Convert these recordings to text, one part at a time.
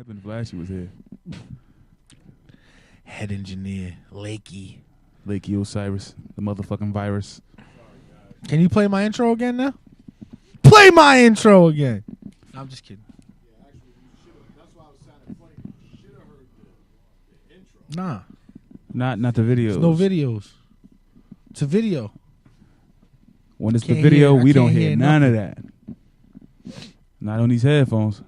happened if Lashy was here? Head engineer, Lakey Osiris, the motherfucking virus. Can you play my intro again now? Play my intro again. No, I'm just kidding. Yeah, actually, you should have. That's why I was sounding funny. You should have heard the intro. Nah. Not the videos. There's no videos. It's a video. When it's the Can't video, hear- I we don't can't hear hear none of that. Not on these headphones.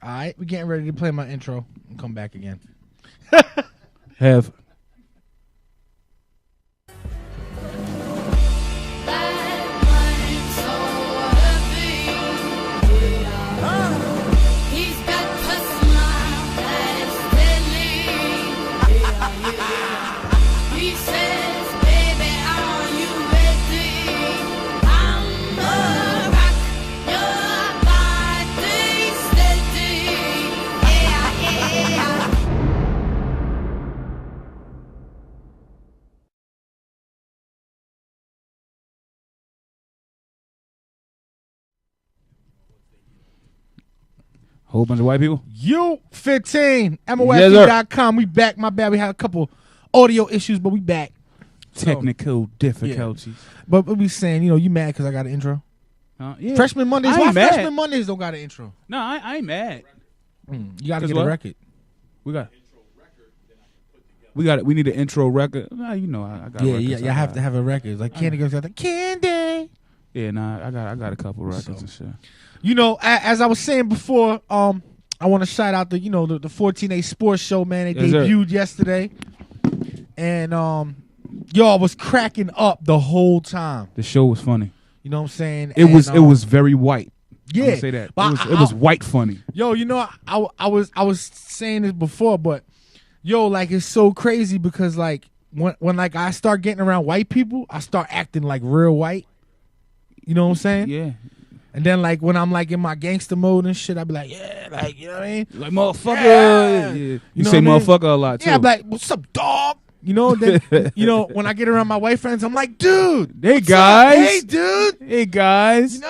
All right, we're getting ready to play my intro and come back again. Have. Whole bunch of white people. U15, MOFD.com. We back. My bad. We had a couple audio issues, but we back. Technical difficulties. But we saying, you mad because I got an intro? Yeah. Freshman Mondays. I Why ain't mad. Freshman Mondays don't got an intro? No, I ain't mad. You got to 'Cause get what? a record. We need an intro record. Nah, I got records. You have to have a record. It's like Candy Girls got the Candy. Yeah, nah, I got a couple records and shit. As I was saying before, I want to shout out the 14A Sports Show, man. They Yes, sir. debuted yesterday, and y'all was cracking up the whole time. The show was funny. You know what I'm saying? It was very white. Yeah, I'm gonna say that. but It was white funny. Yo, I was saying this before, but like it's so crazy because like when like I start getting around white people, I start acting like real white. You know what I'm saying? Yeah. And then like when I'm like in my gangster mode and shit, I be like, yeah, like you know what I mean? Like motherfucker. Yeah. You know say what I mean? motherfucker a lot too. Yeah, I'm like, what's up, dog? Then when I get around my white friends, I'm like, dude, Hey what's guys. up? Hey dude, Hey guys.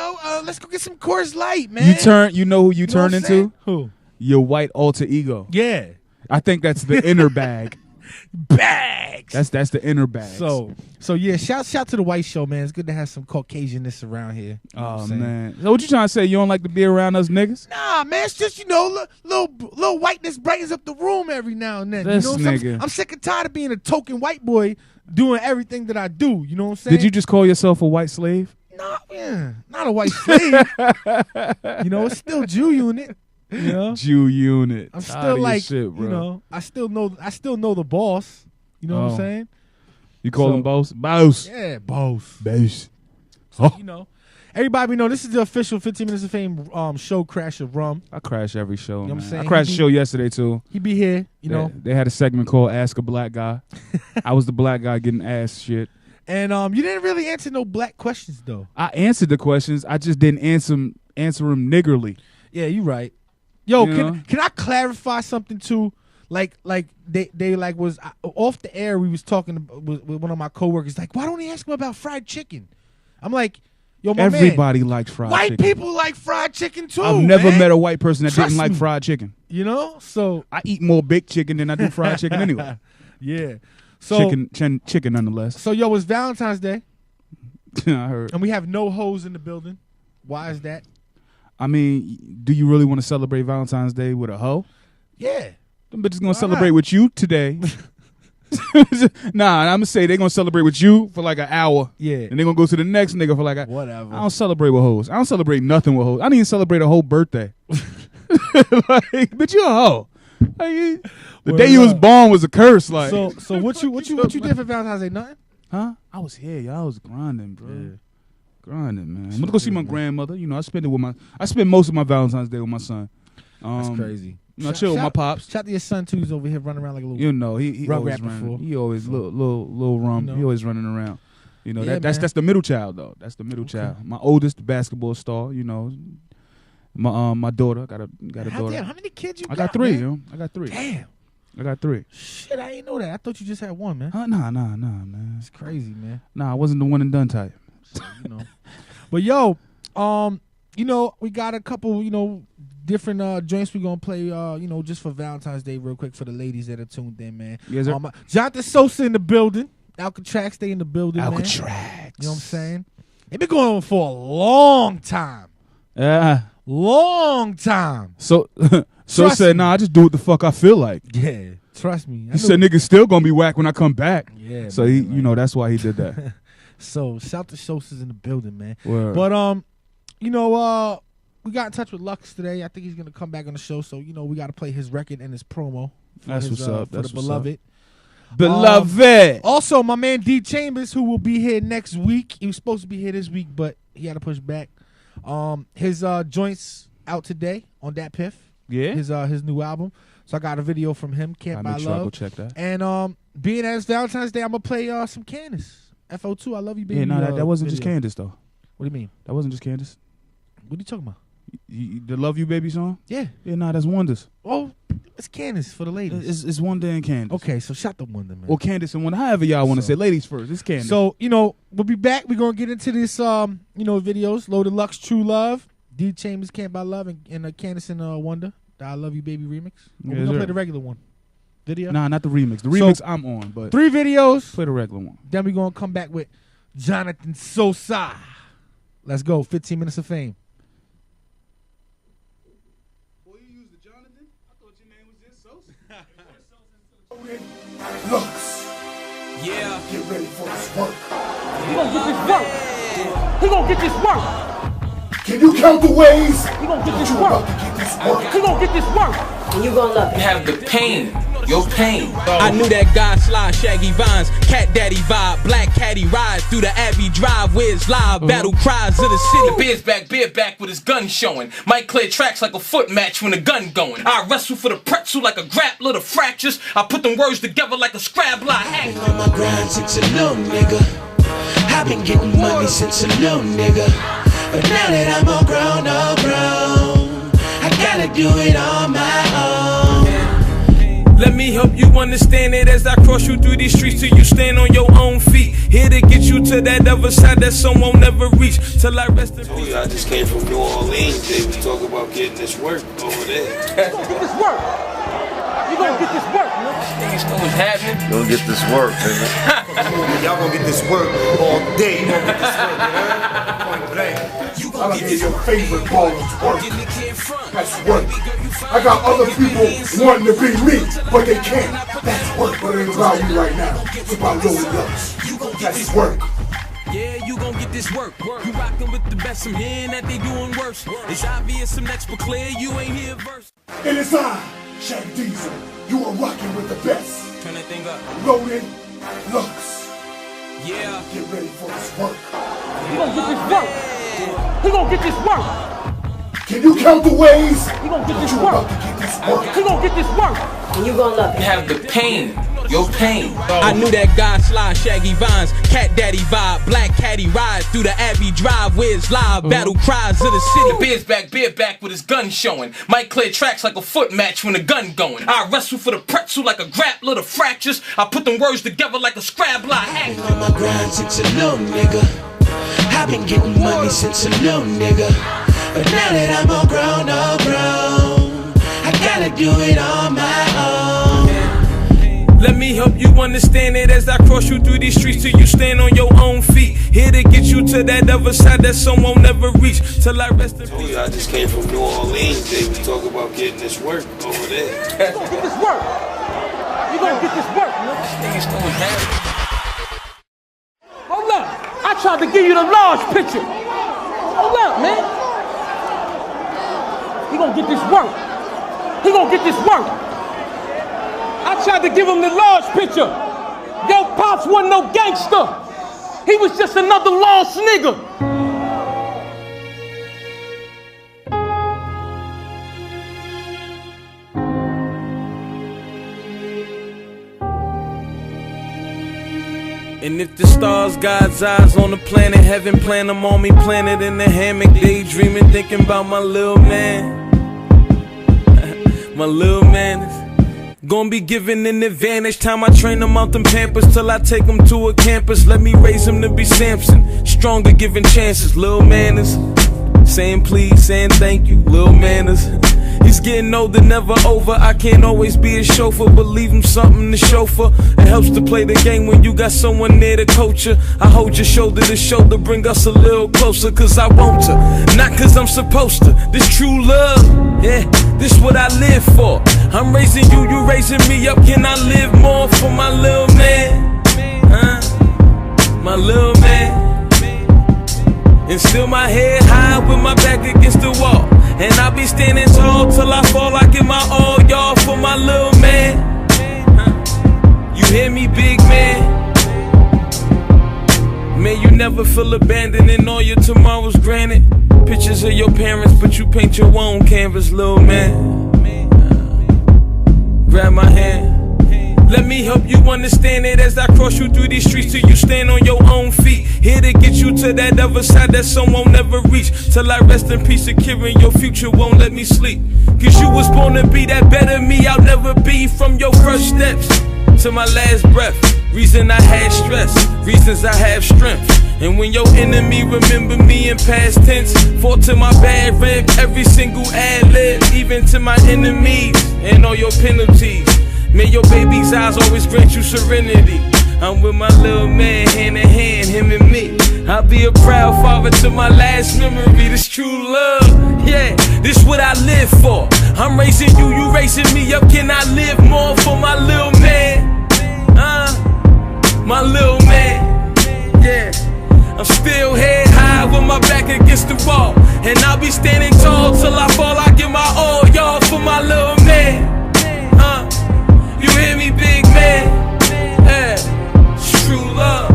let's go get some Coors Light, man. You know who you know turn what I'm into? saying? Who? Your white alter ego. Yeah, I think that's the inner bag. bags. That's the inner bag. So yeah, shout to the white show, man. It's good to have some Caucasianness around here. You know what Oh I'm saying? man. So what you trying to say? You don't like to be around us niggas? Nah, man, it's just little whiteness brightens up the room every now and then. This you know, nigga. I'm sick and tired of being a token white boy doing everything that I do. You know what I'm saying? Did you just call yourself a white slave? Nah, yeah, not a white slave. It's still Jew unit. Jew unit. I'm Tired still of like, your shit, bro. I still know the boss. You know what I'm saying? You call him boss? Boss. Yeah, boss. Boss. So, everybody we know this is the official 15 Minutes of Fame show Crash of Rum. I crash every show, You know what I'm man. saying? I crashed the show yesterday too. He be here, They had a segment called Ask a Black Guy. I was the black guy getting asked shit. And you didn't really answer no black questions though. I answered the questions. I just didn't answer them niggerly. Yeah, you right. Yo, You know? can I clarify something too? Like they like was off the air. We was talking with one of my coworkers. Like, why don't he ask him about fried chicken? I'm like, yo, my Everybody man, likes fried white chicken. people like fried chicken too. I've never man. met a white person that Trust didn't like me. fried chicken. So I eat more baked chicken than I do fried chicken anyway. yeah. So Chicken nonetheless. So yo, it's Valentine's Day, I heard. and we have no hoes in the building. Why is that? I mean, do you really want to celebrate Valentine's Day with a hoe? Yeah. Them bitches gonna Why celebrate not? with you today. Nah, I'm gonna say they're gonna celebrate with you for like an hour. Yeah. And they're gonna go to the next nigga for like a Whatever. I don't celebrate with hoes. I don't celebrate nothing with hoes. I don't even celebrate a whole birthday. But you a hoe. Like, the Word day you was up. born was a curse. Like So what you did for Valentine's Day? Nothing. huh? I was here, y'all. I was grinding, bro. Yeah. Grinding, man. I'm gonna go see my grandmother. I spend most of my Valentine's Day with my son. That's crazy. I chill with my pops. Shout to your son too. He's over here running around like a little. He Rug always rat running. before. He always little rum. He always running around. Yeah, That's man. the middle child though. That's the middle child. My oldest basketball star. My daughter got a daughter. Damn, how many kids you got? I got three. Man? I got three. Damn. I got 3. Shit, I ain't know that. I thought you just had 1, man. Nah, man. It's crazy, man. Nah, I wasn't the one and done type. So, But yo, we got a couple, different joints we gonna play, just for Valentine's Day, real quick for the ladies that are tuned in, man. Yes, sir. Jonathan Sosa in the building. Alcatraz, stay in the building, Alcatraz. man. You know what I'm saying? They've been going on for a long time. Yeah. Long time. So Trust said, me. nah, I just do what the fuck I feel like. Yeah, trust me. He said niggas still gonna be whack when I come back. Yeah. So man, that's why he did that. So shout to Sosa's in the building, man. Word. But we got in touch with Lux today. I think he's gonna come back on the show. So we got to play his record and his promo. That's what's up. For That's the what's beloved. up. Beloved. Also, my man D Chambers, who will be here next week. He was supposed to be here this week, but he had to push back. His joints out today on Dat Piff. Yeah. His new album. So I got a video from him. Can't Buy Make sure I Love. go check that. And being as Valentine's Day, I'm gonna play some Candace. FO2, I love you, baby. Yeah, no, that wasn't video. just Candace though. What do you mean? That wasn't just Candace. What are you talking about? The Love You Baby song? Yeah. Yeah, nah, that's Wonders. Oh, it's Candace for the ladies. It's Wonder and Candace. Okay, so shout the Wonder, man. Or Candace and Wonder, however y'all want to say. Ladies first. It's Candace. So, we'll be back. We're gonna get into this videos. Low Deluxe, True Love, D Chambers, Can't Buy Love, and Candace and Wonder, the I Love You Baby remix. We're gonna play the regular one. Video? Nah, not the remix. The remix I'm on, but 3 videos. play the regular one. Then we're gonna come back with Jonathan Sosa. Let's go. 15 minutes of fame. Boy, you used the Jonathan? I thought your name was just Sosa. Looks. Yeah. Get ready for this work. He gonna get this work. He gonna get this work. Can you count the ways? He gonna get this You work. about to get this work. He gonna get this work. And you gonna love it. Have the pain. Your pain. I knew that guy slide shaggy vines, cat daddy vibe, black caddy ride through the Abbey Drive where it's live battle cries of the city. Beard back with his gun showing. Might clear tracks like a foot match when the gun going. I wrestle for the pretzel like a grappler, the fractures. I put them words together like a scrabbler. I Been on my grind since a little nigga. I've been getting money since a little nigga. But now that I'm all grown, I gotta do it on my own. Let me help you understand it as I cross you through these streets till you stand on your own feet. Here to get you to that other side that some won't never reach. Till I rest in peace. I just came from New Orleans. They was talking about getting this work over there. You gonna get this work. You gonna get this work. Niggas know what's happening. Gonna get this work, baby. Y'all gonna get this work all day. You gonna get this work, you know? Point blank. I don't get your favorite baller's work. That's work. I got other people wanting to be me, but they can't. That's work, but it ain't about you right now. It's about Low Deluxe. That's work. Yeah, you gon' get this work. You rockin' with the best, I'm hearing that they doing worse. It's obvious, some next but clear, you ain't here verse. And it's I, Shaq Diesel. You are rocking with the best. Turn that thing up. Loaded Lux. Yeah. Get ready for this work. You gon' get this work. He gon' get this work. Can you count the ways? He gon' get this You work. about to get this work. He gon' get this work. And you gonna love it. Have the pain. Your pain. I knew that guy slide shaggy vines, cat daddy vibe, black caddy ride through the Abbey Drive where it's live battle cries of the city. Beard back with his gun showing. Might clear tracks like a foot match when the gun going. I wrestle for the pretzel like a grappler, the fractures. I put them words together like a scrabbler. Been on my grind since a little nigga. I've been getting money since a little nigga. But now that I'm all grown, I gotta do it on my own. Let me help you understand it as I cross you through these streets till you stand on your own feet. Here to get you to that other side that some won't never reach. Till I rest in peace. I just came from New Orleans. They was talking about getting this work over there. You gonna get this work. You gonna get this work. Niggas know what's happening. Hold up. I tried to give you the large picture. Hold up, man. He gonna get this work. He gonna get this work. I tried to give him the large picture. Yo, Pops wasn't no gangster. He was just another lost nigga. And if the stars, God's eyes on the planet, heaven plan them on me, planet in the hammock, daydreaming, thinking about my little man. My little man is Gonna be given an advantage. Time I train them out them pampers till I take them to a campus. Let me raise them to be Samson. Stronger giving chances. Lil' manners. Saying please, saying thank you. Lil' manners. He's getting older, never over. I can't always be a chauffeur, but leave him something to chauffeur. It helps to play the game when you got someone there to coach you. I hold your shoulder to shoulder, bring us a little closer, cause I want to, not cause I'm supposed to. This true love, yeah, this what I live for. I'm raising you, you raising me up. Can I live more for my little man? My little man. And still my head high with my back against the wall. And I be standing tall till I fall. I give my all, y'all, for my little man. You hear me, big man? Man, you never feel abandoned and all your tomorrows granted. Pictures of your parents, but you paint your own canvas, little man. Grab my hand. Let me help you understand it as I cross you through these streets till you stand on your own feet. Here to get you to that other side that some won't never reach. Till I rest in peace, securing your future won't let me sleep. Cause you was born to be that better me. I'll never be from your first steps to my last breath. Reason I had stress, reasons I have strength. And when your enemy remember me in past tense, fought to my bad rib, every single ad-lib, even to my enemies and all your penalties. May your baby's eyes always grant you serenity. I'm with my little man, hand in hand, him and me. I'll be a proud father to my last memory. This true love, yeah, this what I live for. I'm raising you, you raising me up. Can I live more for my little man? My little man, yeah. I'm still head high with my back against the wall. And I'll be standing tall till I fall. I give my all, y'all, for my little man. You hear me, big man? Yeah, it's true love.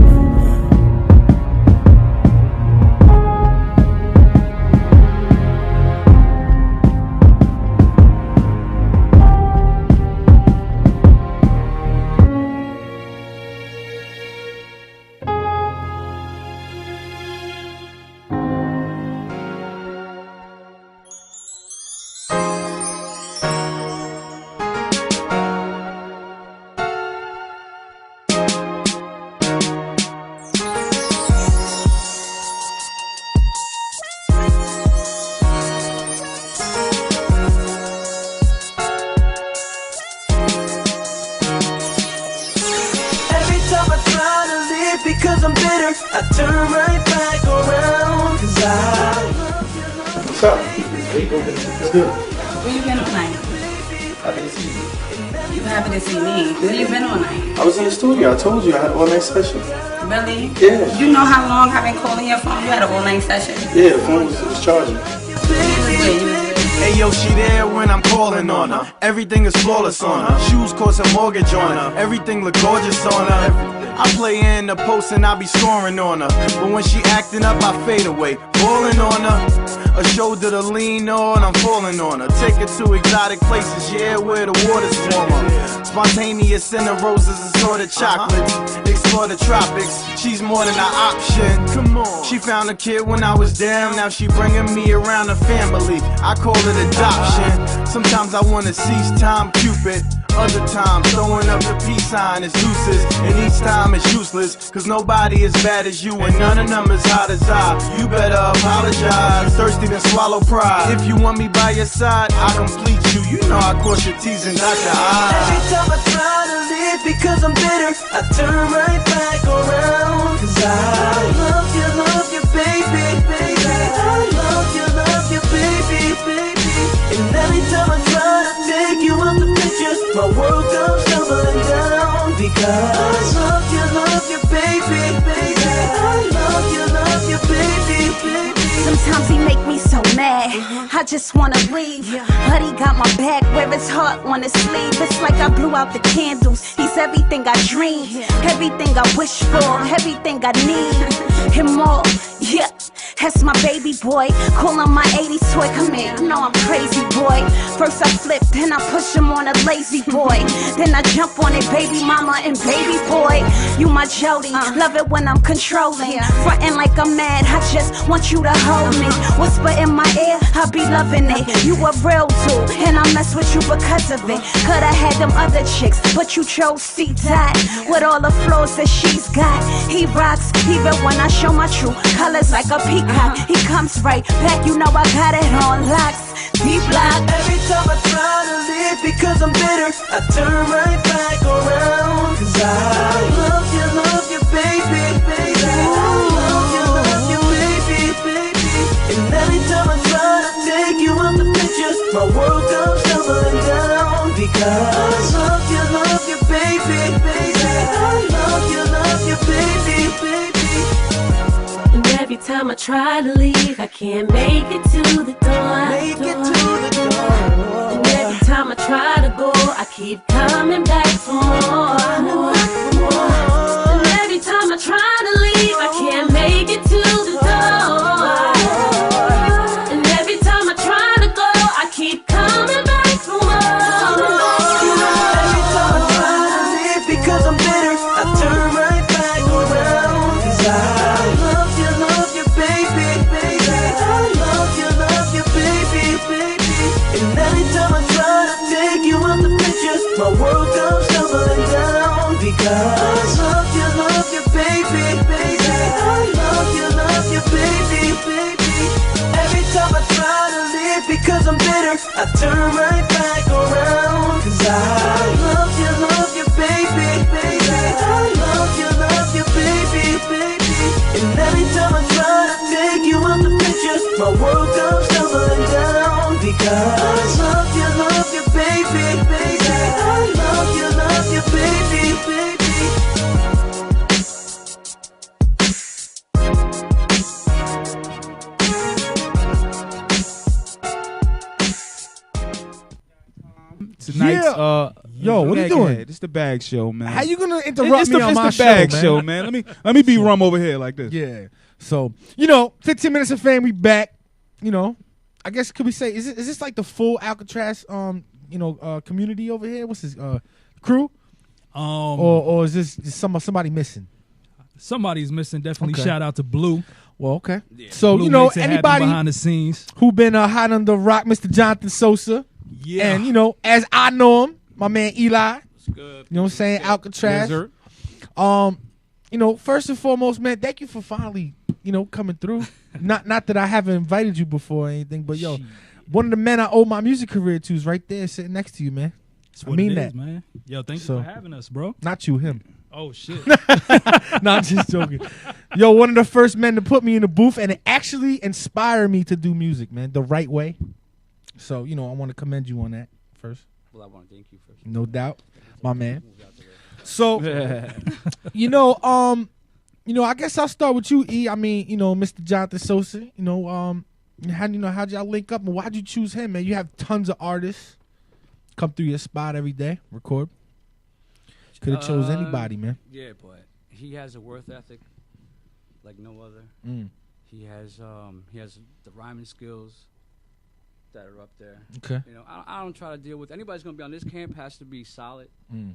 Because I'm bitter, I turn right back around. Cause I What's up? It's good. Where you been all night? Happy to see you. You happy to see me? Where you been all night? I was in the studio. I told you I had an all-night session. Really? Yeah. You know how long I've been calling your phone? You had an all-night session? Yeah, the phone was charging. Hey yo, she there when I'm calling on her. Everything is flawless on her. Shoes cost a mortgage on her. Everything look gorgeous on her. I play in the post and I be scoring on her. But when she acting up, I fade away. Balling on her. A shoulder to lean on, I'm falling on her. Take her to exotic places, yeah, where the water's warmer. Spontaneous in the roses and assorted chocolates. Explore the tropics, she's more than an option. Come on. She found a kid when I was down, now she bringing me around the family. I call it adoption. Sometimes I wanna seize time, Cupid. Other times, throwing up the peace sign is deuces. And each time it's useless, cause nobody as bad as you and none of them as hot as I. You better apologize, thirsty then swallow pride. If you want me by your side, I complete you. You know I cross your T's and dot your I's. Every time I try to live because I'm bitter, I turn right back around. Cause I love you, baby, baby. I love you, baby, baby. And every time I try to take you out the picture, my world comes tumbling down. Because I love you, baby, baby. I love you, baby, baby. Sometimes he make me so mad, I just wanna leave. But he got my back where his heart on his sleeve. It's like I blew out the candles. He's everything I dream, everything I wish for, everything I need. Him all, yeah. That's my baby boy. Call him my 80s toy. Come here, you know I'm crazy boy. First I flip, then I push him on a lazy boy. Then I jump on it, baby mama and baby boy. You my Jody, love it when I'm controlling. Frontin' like I'm mad, I just want you to hold me. Whisper in my ear, I be loving it. You a real dude, and I mess with you because of it. Coulda had them other chicks, but you chose C-Dot. With all the flaws that she's got, he rocks, even when I show my true colors like a peacock. He comes right back, you know I got it on locks. D-Block. Every time I try to live because I'm bitter, I turn right back around. Cause I love you, baby, baby. I love you, baby, baby. And every time I try to take you out the picture, my world comes tumbling down. Because I love you, baby, baby. I love you, baby, baby. And every time I try to leave, I can't make it to the door. Make it to the door. And every time I try to go, I keep coming back for more. And every time I try to leave, I can't make it to the door. And every time I try to go, I keep coming back for more. Every time I try to live because I'm bitter, I turn right back around. Cause I love you, baby, baby. I love you, baby, baby. And every time I try to take you out the picture, my world comes tumbling down. Because I love you, baby, baby. I love you, baby, baby. Every time I try to live because I'm bitter, I turn right back around. Cause I love you, baby, baby. I love you, baby, baby. And every time I try to take you out the picture, my world comes tumbling down. Because I love you, baby, baby. I love you, baby, baby. Tonight's Yo, what are you doing? It's the bag show, man. How you gonna interrupt me on my It's the bag show, show, man? man. Let me be rum over here like this. Yeah. So, 15 minutes of fame, we back. I guess could we say is this like the full Alcatraz community over here? What's this crew? Or is this somebody missing? Somebody's missing. Definitely Okay. shout out to Blue. Well, okay. Yeah. So Blue makes it happen anybody behind the scenes who been hot on the rock, Mr. Jonathan Sosa. Yeah. And as I know him, my man Eli. good. You know what I'm saying? Alcatraz. Yes, sir. First and foremost, man, thank you for finally, coming through. not that I haven't invited you before or anything, but one of the men I owe my music career to is right there sitting next to you, man. That's what I mean it that, is, man. Yo, thank you for having us, bro. Not you, him. Oh shit. No, I'm just joking. Yo, one of the first men to put me in the booth, and it actually inspired me to do music, man, the right way. So, I want to commend you on that first. Well, I want to thank you first. No doubt, my man. So, I guess I'll start with you, E. I mean, Mr. Jonathan Sosa. How'd y'all link up, and why'd you choose him, man? You have tons of artists come through your spot every day, record. Could have chose anybody, man. Yeah, but he has a worth ethic like no other. He has the rhyming skills that are up there. Okay. I don't try to deal with anybody's gonna be on this camp. Has to be solid.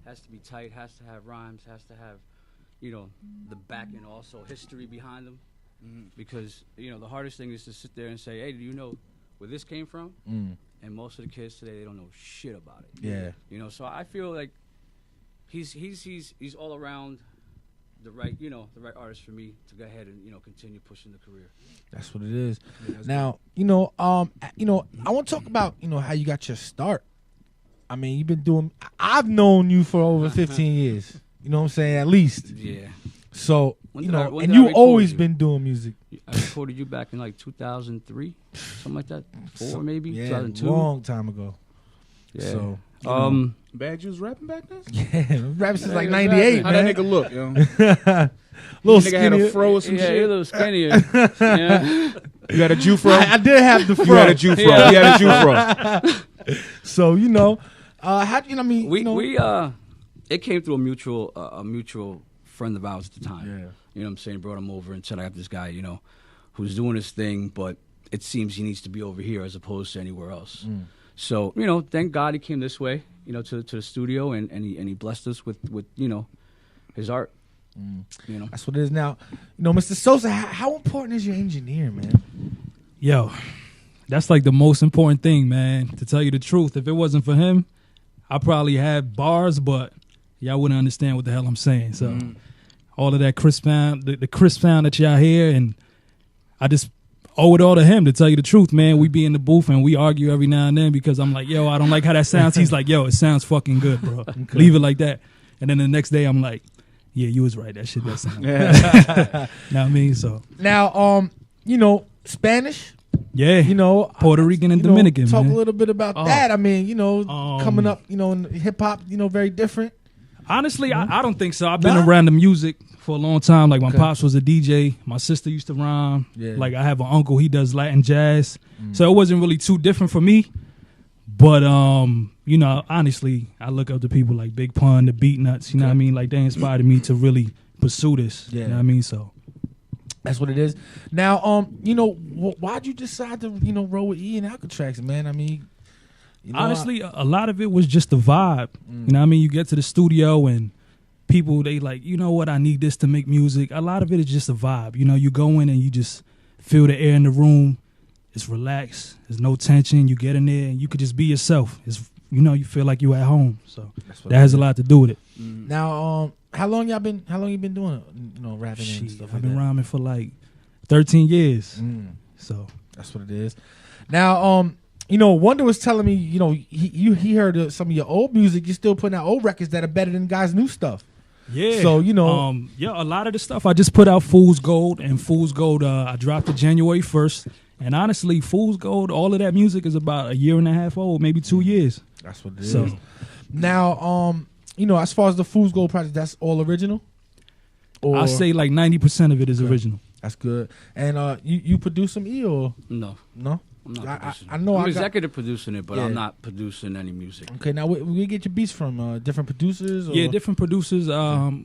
Has to be tight. Has to have rhymes. Has to have, the back and also history behind them. Because the hardest thing is to sit there and say, hey, do you know where this came from? And most of the kids today, they don't know shit about it. Yeah. So I feel like he's all around the right artist for me to go ahead and continue pushing the career. That's what it is. Now, I want to talk about how you got your start. I mean, you've been doing. I've known you for over 15 years. You know what I'm saying? At least. Yeah. So When and did I you record always you? been doing music. I recorded you back in like 2003, something like that. 4 maybe. Yeah, 2002. long time ago. Yeah. So Bad you was rapping back then? yeah, rapping since like How '98. that man. nigga look, yo? Little Nigga had a skinnier. fro or some Yeah, shit. you're a little skinnier. Yeah. You had a Jew fro? I did have the fro. You had a Jew fro. Yeah. He had a Jew fro. So how do I mean? We it came through a mutual friend of ours at the time. Yeah. You know what I'm saying? Brought him over and said, I got this guy, who's doing his thing, but it seems he needs to be over here as opposed to anywhere else. Mm. So, you know, thank God he came this way, you know, to the studio, and he blessed us with you know, his art. You know, That's what it is now. You know, Mr. Sosa, how important is your engineer, man? Yo, that's like the most important thing, man. To tell you the truth, if it wasn't for him, I probably had bars, but y'all wouldn't understand what the hell I'm saying. So all of that crisp sound, the crisp sound that y'all hear, and I just owe it all to him. To tell you the truth, man, we be in the booth and we argue every now and then because I'm like, yo, I don't like how that sounds. He's like, yo, it sounds fucking good, bro. Okay. Leave it like that. And then the next day I'm like, yeah, you was right. That shit does sound. Yeah. Know what I mean? So Now, you know, Spanish. yeah, You know, Puerto Rican and you know, Dominican. talk man. a little bit about Oh. that. I mean, you know, coming Um, up, you know, in hip hop, you know, very different. Honestly, I don't think so. I've been Nah? around the music for a long time. Like my Okay. pops was a DJ. My sister used to rhyme. Yeah. Like I have an uncle, he does Latin jazz. So it wasn't really too different for me. But you know, honestly, I look up to people like Big Pun, the Beat Nuts. You know what I mean? Like they inspired me to really pursue this. Yeah. You know what I mean? So That's what it is. Now, you know, why'd you decide to, you know, roll with E and Alcatraz, man? I mean, you know, honestly, a lot of it was just the vibe. You know what I mean? You get to the studio and people, they like, you know what, I need this to make music. A lot of it is just a vibe. You know, you go in and you just feel the air in the room. It's relaxed. There's no tension. You get in there and you could just be yourself. It's, you know, you feel like you're at home. So that has a lot to do with it. Now, how long you been doing it? You know, rapping and stuff like I've been that? rhyming for like 13 years. So That's what it is. Now, you know, Wonder was telling me, you know, he heard some of your old music. You're still putting out old records that are better than guys' new stuff. yeah. So, you know, yeah, a lot of the stuff I just put out Fool's Gold, and Fool's Gold I dropped it January 1st. And honestly, Fool's Gold, all of that music is about a year and a half old, maybe 2 years. That's what it is. So Now, you know, as far as the Fool's Gold project, that's all original? Or I say like 90% of it is original. that's good. And you produce some E or no, no? I'm not producing. I know I'm I got- executive producing it, but Yeah. I'm not producing any music. Okay, now we get your beats from different producers? Or? Yeah, different producers.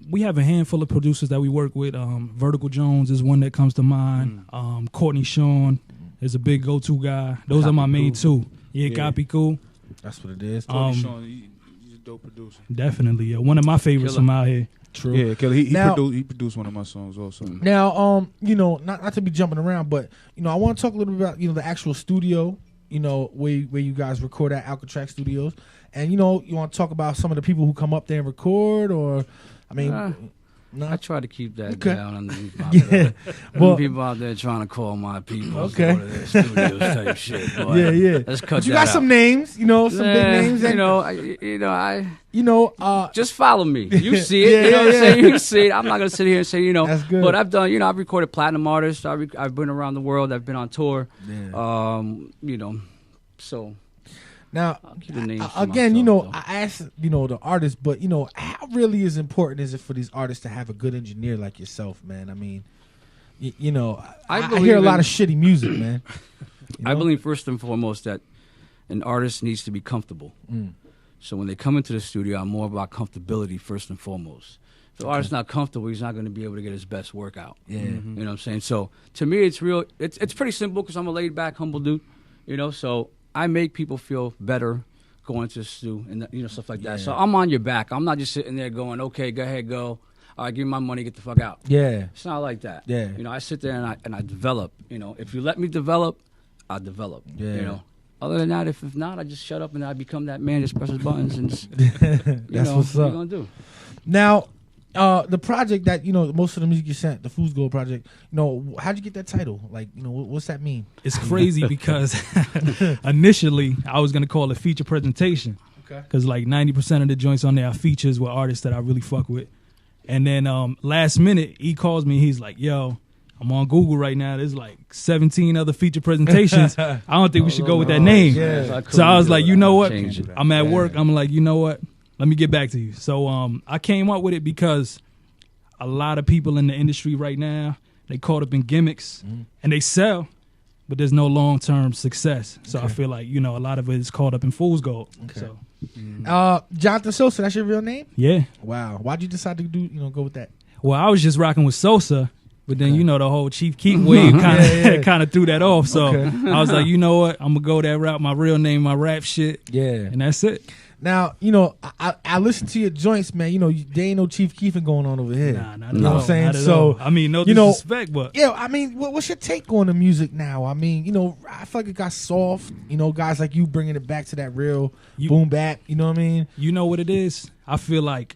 We have a handful of producers that we work with. Vertical Jones is one that comes to mind. Courtney Sean is a big go-to guy. Those are my main two. Yeah, Copy Cool. That's what it is. Sean, he's a dope producer. Definitely, yeah. One of my favorites Killer. from out here. True. Yeah, Kelly. He Now- produced one of my songs also. Now, you know, not to be jumping around, but you know, I want to talk a little bit about, you know, the actual studio, you know, where you guys record at Alcatraz Studios, and you know, you want to talk about some of the people who come up there and record, or I mean, I try to keep that Okay. down underneath my Yeah. belt. Well- People out there trying to call my people Okay. to go to their studios type shit. Boy. yeah, yeah. Let's cut But you that got out. some names, you know, some big Yeah, names, and you know, just follow me. You see it. Yeah, you know what I'm yeah, saying? yeah. You see it. I'm not gonna sit here and say, you know. That's good. But I've done, you know, I've recorded platinum artists. I've been around the world. I've been on tour. Yeah. You know, so Now, I'll keep the names to again, you know, myself, I asked, you know, the artists, but you know, how really is important is it for these artists to have a good engineer like yourself, man? I mean, you know, I believe hear a lot in- of shitty music, man. You I know? believe first and foremost that an artist needs to be comfortable. So when they come into the studio, I'm more about comfortability first and foremost. If the artist's not comfortable, he's not going to be able to get his best work out. Yeah. You know what I'm saying? So to me, it's real. It's pretty simple because I'm a laid back, humble dude. You know, so I make people feel better going to the stew and you know stuff like that. So I'm on your back. I'm not just sitting there going, okay, go ahead, go. All right, give me my money, get the fuck out. Yeah. It's not like that. Yeah. You know, I sit there and I develop. You know, if you let me develop, I'll develop. Yeah. You know. Other than that, if not, I just shut up and I become that man that presses buttons and just, That's what's what up. you gonna do? Now, the project that, you know, most of the music you sent, the Fool's Gold project, you know, how'd you get that title? Like, you know, what's that mean? It's crazy because initially I was gonna call it feature presentation. Okay. Because like 90% of the joints on there are features with artists that I really fuck with. And then last minute he calls me. He's like, "Yo, I'm on Google right now. There's like 17 other feature presentations. I don't think we should go with that name." Yeah. So I was like, you know what? Change it. I'm at work. I'm like, you know what? Let me get back to you. So I came up with it because a lot of people in the industry right now, they caught up in gimmicks and they sell, but there's no long-term success. So I feel like, you know, a lot of it is caught up in fool's gold. Okay. So Jonathan Sosa, that's your real name? yeah. Wow. Why'd you decide to go with that? Well, I was just rocking with Sosa But then you know the whole Chief Keef wave kind of threw that off. So I was like, you know what? I'm gonna go that route. My real name, my rap shit. Yeah, and that's it. Now, you know, I listen to your joints, man. You know, there ain't no Chief Keefing going on over here. Nah, not you know what I'm saying? So, I mean, no disrespect, but yeah, I mean, what's your take on the music now? I mean, you know, I feel like it got soft. You know, guys like you bringing it back to that real boom bap. You know what I mean? You know what it is? I feel like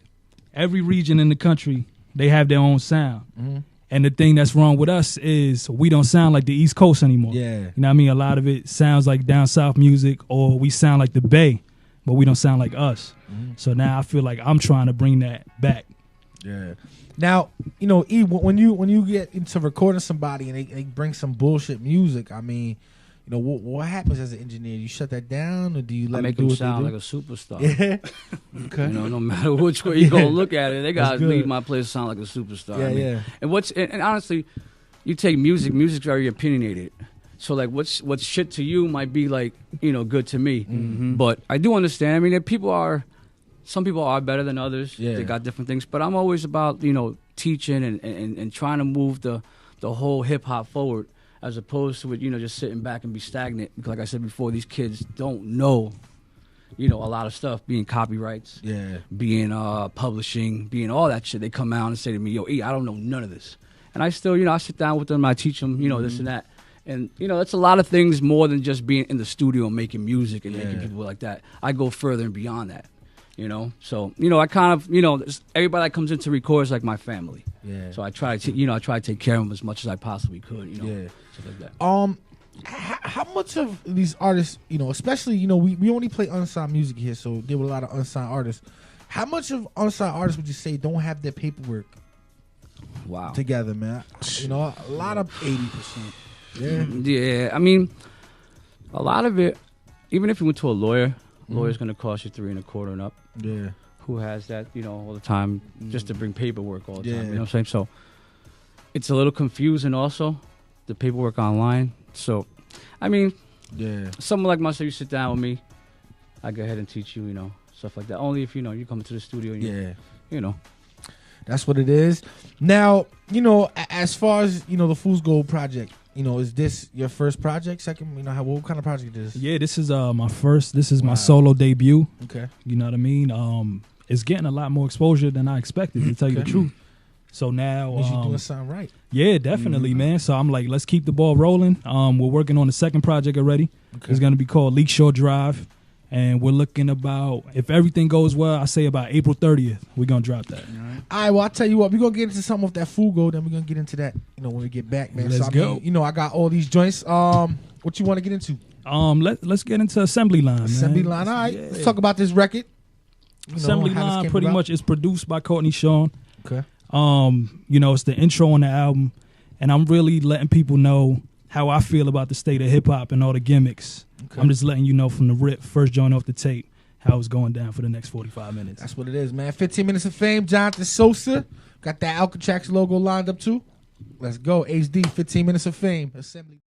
every region in the country, they have their own sound. Mm-hmm. And the thing that's wrong with us is we don't sound like the East Coast anymore. Yeah. You know what I mean? A lot of it sounds like down south music, or we sound like the Bay, but we don't sound like us. Mm-hmm. So now I feel like I'm trying to bring that back. Yeah. Now, you know, E, when you get into recording somebody and they bring some bullshit music, I mean, you know, what happens as an engineer? You shut that down, or do you let make them do them what sound they like do? a superstar? Yeah. Okay. You know, no matter which way you go look at it, they got That's to good. leave my place sound like a superstar. Yeah, I mean, yeah. And honestly, you take music's very opinionated. So like what's shit to you might be like, you know, good to me. Mm-hmm. But I do understand. I mean, some people are better than others. Yeah. They got different things. But I'm always about, you know, teaching and trying to move the whole hip hop forward, as opposed to it, you know, just sitting back and be stagnant. Like I said before, these kids don't know, you know, a lot of stuff, being copyrights, being publishing, being all that shit. They come out and say to me, yo, E, I don't know none of this. And I still, you know, I sit down with them, I teach them, you know, this and that. And, you know, it's a lot of things more than just being in the studio and making music and making people like that. I go further and beyond that, you know. So, you know, I kind of, you know, everybody that comes in to record is like my family. Yeah. So I try to take care of them as much as I possibly could, you know. Yeah. Stuff like that. How much of these artists, you know, especially, you know, we only play unsigned music here, so there were a lot of unsigned artists. How much of unsigned artists would you say don't have their paperwork together, man? You know, a lot of 80%. Yeah, I mean, a lot of it, even if you went to a lawyer, lawyer's going to cost you $325 and up. Yeah. Who has that, you know, all the time just to bring paperwork all the time, you know what I'm saying? So it's a little confusing also, the paperwork online. So, I mean, someone like myself, you sit down with me, I go ahead and teach you, you know, stuff like that. Only if, you know, you come to the studio and you know. That's what it is. Now, you know, as far as, you know, the Fool's Gold project, you know, is this your first project? Second, you know, what kind of project is this? Yeah, this is my first. This is my solo debut. Okay. You know what I mean? It's getting a lot more exposure than I expected, to tell you the truth. So now, you're doing something right. Yeah, definitely, man. So I'm like, let's keep the ball rolling. We're working on the second project already. Okay. It's gonna be called Leak Shore Drive, and we're looking about, if everything goes well, I say about April 30th, we're gonna drop that. All right, well, I'll tell you what, we're gonna get into something of that Fool Gold, then we're gonna get into that, you know, when we get back, man. Let's go. You know, I got all these joints. What you want to get into? Let's get into Assembly Line. Assembly man. Line. All right, let's talk about this record. You know, Assembly Line pretty much is produced by Courtney Sean. Okay. You know, it's the intro on the album, and I'm really letting people know how I feel about the state of hip hop and all the gimmicks. Okay. I'm just letting you know from the rip, first joint off the tape, how it's going down for the next 45 minutes. That's what it is, man. 15 minutes of fame, Jonathan Sosa. Got that Alcatrax logo lined up too. Let's go. HD, 15 minutes of fame. Assembly.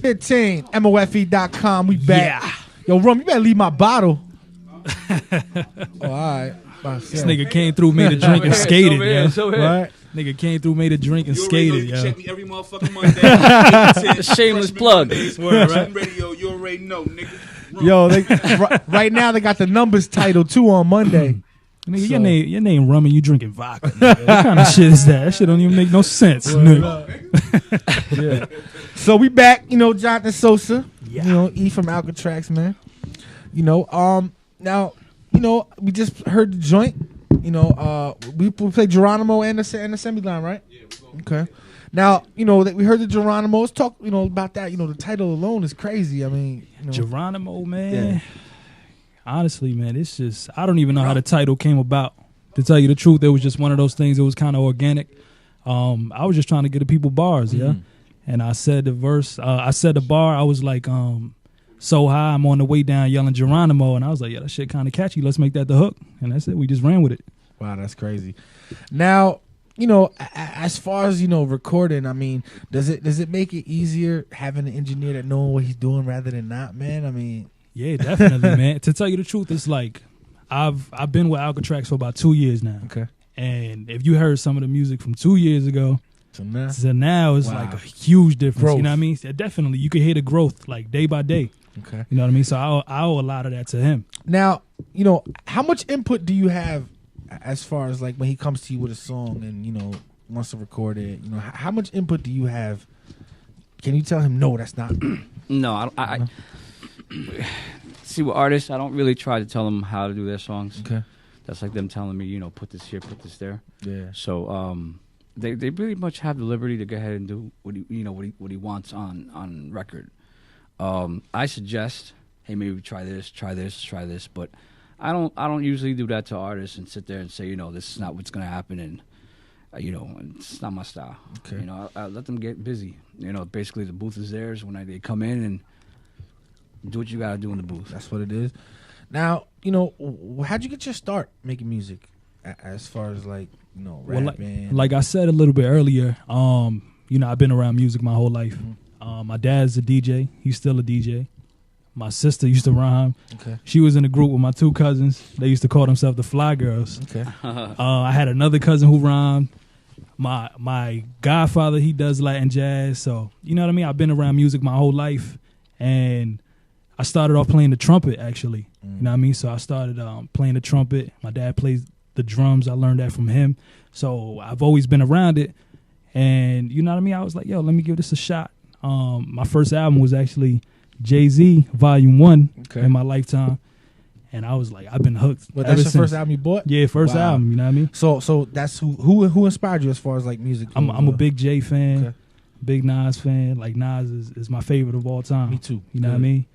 15, MOFE.com. We back. Yo, Rum, you better leave my bottle. All right. This nigga came through, made a drink and skated, yo. Right? Nigga came through, made a drink and skated, You yo. check me every motherfucking Monday. Shameless plug. Word, radio, you already know, nigga. Yo, right now they got the numbers title too on Monday. Nigga, your name rum and you drinking vodka. Nigga. What kind of shit is that? That shit don't even make no sense. Yeah. So we back, Jonathan Sosa. Yeah. E from Alcatraz, man. Now, we just heard the joint. We played Geronimo and the assembly line, right? Yeah, okay. Now, that we heard the Geronimo. Let's talk, about that. The title alone is crazy. I mean, Geronimo, man. Yeah. Honestly, man, it's just, I don't even know how the title came about. To tell you the truth, it was just one of those things. It was kind of organic. I was just trying to get the people bars, yeah. And I said the verse, I said the bar. I was like, so high, I'm on the way down yelling Geronimo. And I was like, yeah, that shit kind of catchy. Let's make that the hook. And that's it. We just ran with it. Wow, that's crazy. Now, as far as, recording, I mean, does it make it easier having an engineer that knowing what he's doing rather than not, man? I mean. Yeah, definitely, man. To tell you the truth, it's like I've been with Alcatraz for about 2 years now. Okay. And if you heard some of the music from 2 years ago to now it's like a huge difference. Growth. You know what I mean? Yeah, definitely. You can hear the growth like day by day. Okay. You know what I mean? So I owe a lot of that to him. Now, how much input do you have as far as like when he comes to you with a song and, wants to record it? How much input do you have? Can you tell him, no, that's not? No, I see, with artists, I don't really try to tell them how to do their songs. Okay. That's like them telling me, put this here, put this there. Yeah. So they pretty much have the liberty to go ahead and do what he wants on record. I suggest, hey, maybe try this, but I don't usually do that to artists and sit there and say, this is not what's gonna happen, and it's not my style. Okay. I let them get busy. Basically the booth is theirs when they come in and do what you gotta do in the booth. That's what it is. Now, how'd you get your start making music? As far as like, rapping. Like I said a little bit earlier, I've been around music my whole life. My dad's a DJ. He's still a DJ. My sister used to rhyme. Okay. She was in a group with my two cousins. They used to call themselves the Fly Girls. Okay. I had another cousin who rhymed. My godfather, he does Latin jazz. So, you know what I mean? I've been around music my whole life. And I started off playing the trumpet, actually. You know what I mean? So I started playing the trumpet. My dad plays the drums. I learned that from him. So I've always been around it. And you know what I mean? I was like, yo, let me give this a shot. My first album was actually Jay-Z Volume 1 in my lifetime. And I was like, I've been hooked. But that's your first album you bought? Yeah, first album, you know what I mean? So that's who inspired you as far as like music? I'm a big Jay fan, big Nas fan. Like Nas is my favorite of all time. Me too. You know what I mean?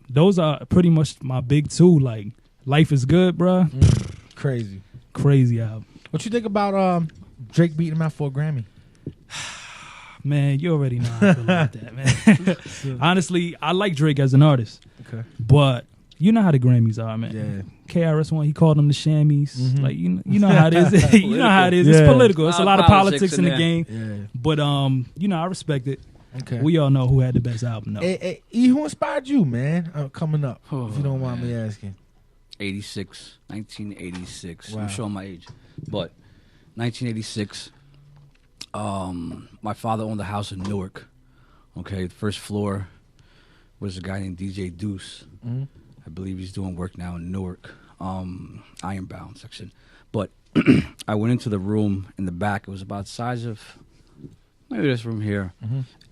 Those are pretty much my big two. Like Life is Good, bruh. Crazy album. What you think about Drake beating him out for a Grammy? Man, you already know how I feel about that, man. Honestly, I like Drake as an artist. Okay. But you know how the Grammys are, man. Yeah. KRS-One, he called them the Shammies. Like you know how it is. You know how it is. It's political. It's a lot of politics in the game. Yeah. But I respect it. Okay. We all know who had the best album, though. Hey, who inspired you, man? Coming up, if you don't mind me asking. 1986. Wow. I'm showing my age, but 1986. My father owned a house in Newark. Okay, the first floor was a guy named DJ Deuce. I believe he's doing work now in Newark, Ironbound section. But I went into the room in the back. It was about the size of maybe this room here,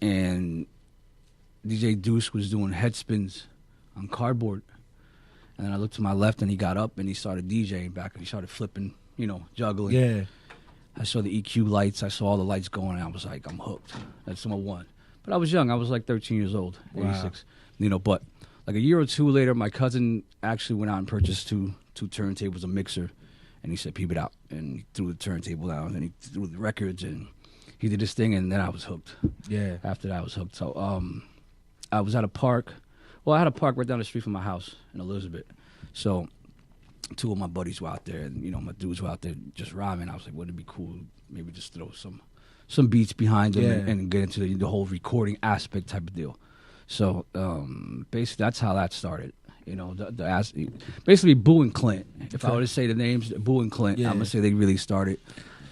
and DJ Deuce was doing head spins on cardboard. And then I looked to my left, and he got up and he started DJing back, and he started flipping, juggling. Yeah. I saw the EQ lights. I saw all the lights going, and I was like, I'm hooked. That's number one. But I was young. I was like 13 years old, 86. Wow. But like a year or two later, my cousin actually went out and purchased two turntables, a mixer, and he said, peep it out. And he threw the turntable down, and he threw the records, and he did his thing, and then I was hooked. Yeah. After that, I was hooked. So I was at a park. Well, I had a park right down the street from my house in Elizabeth. So two of my buddies were out there, and my dudes were out there just rhyming. I was like, wouldn't it be cool maybe just throw some some beats behind them Yeah. and get into the whole recording aspect type of deal. So basically, that's how that started. You know, basically Boo and Clint. If I were to say the names, Boo and Clint, Yeah. I'm gonna say they really started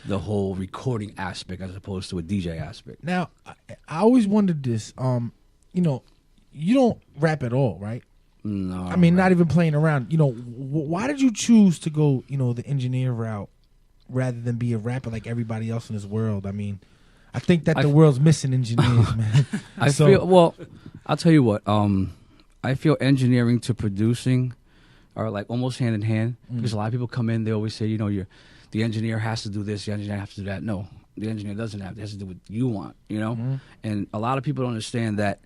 the whole recording aspect as opposed to a DJ aspect. Now, I always wondered this. You know, you don't rap at all, right? No, I mean, not even playing around. You know, why did you choose to go, you know, the engineer route rather than be a rapper like everybody else in this world? I mean, I think that the world's missing engineers, man. I'll tell you what. I feel engineering to producing are like almost hand in hand because a lot of people come in, they always say, you know, the engineer has to do this, the engineer has to do that. No, the engineer doesn't have. It has to do what you want, you know. And a lot of people don't understand that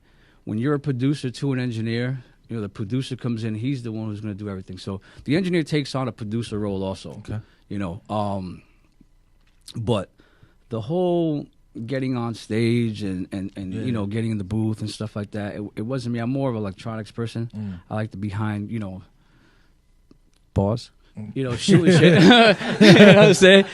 when you're a producer to an engineer, you know, the producer comes in, he's the one who's going to do everything. So the engineer takes on a producer role also. Okay. You know, but the whole getting on stage and you know, getting in the booth and stuff like that, it wasn't me. I'm more of an electronics person. I like to behind, you know, pause. You know, shooting shit. You know what I'm saying?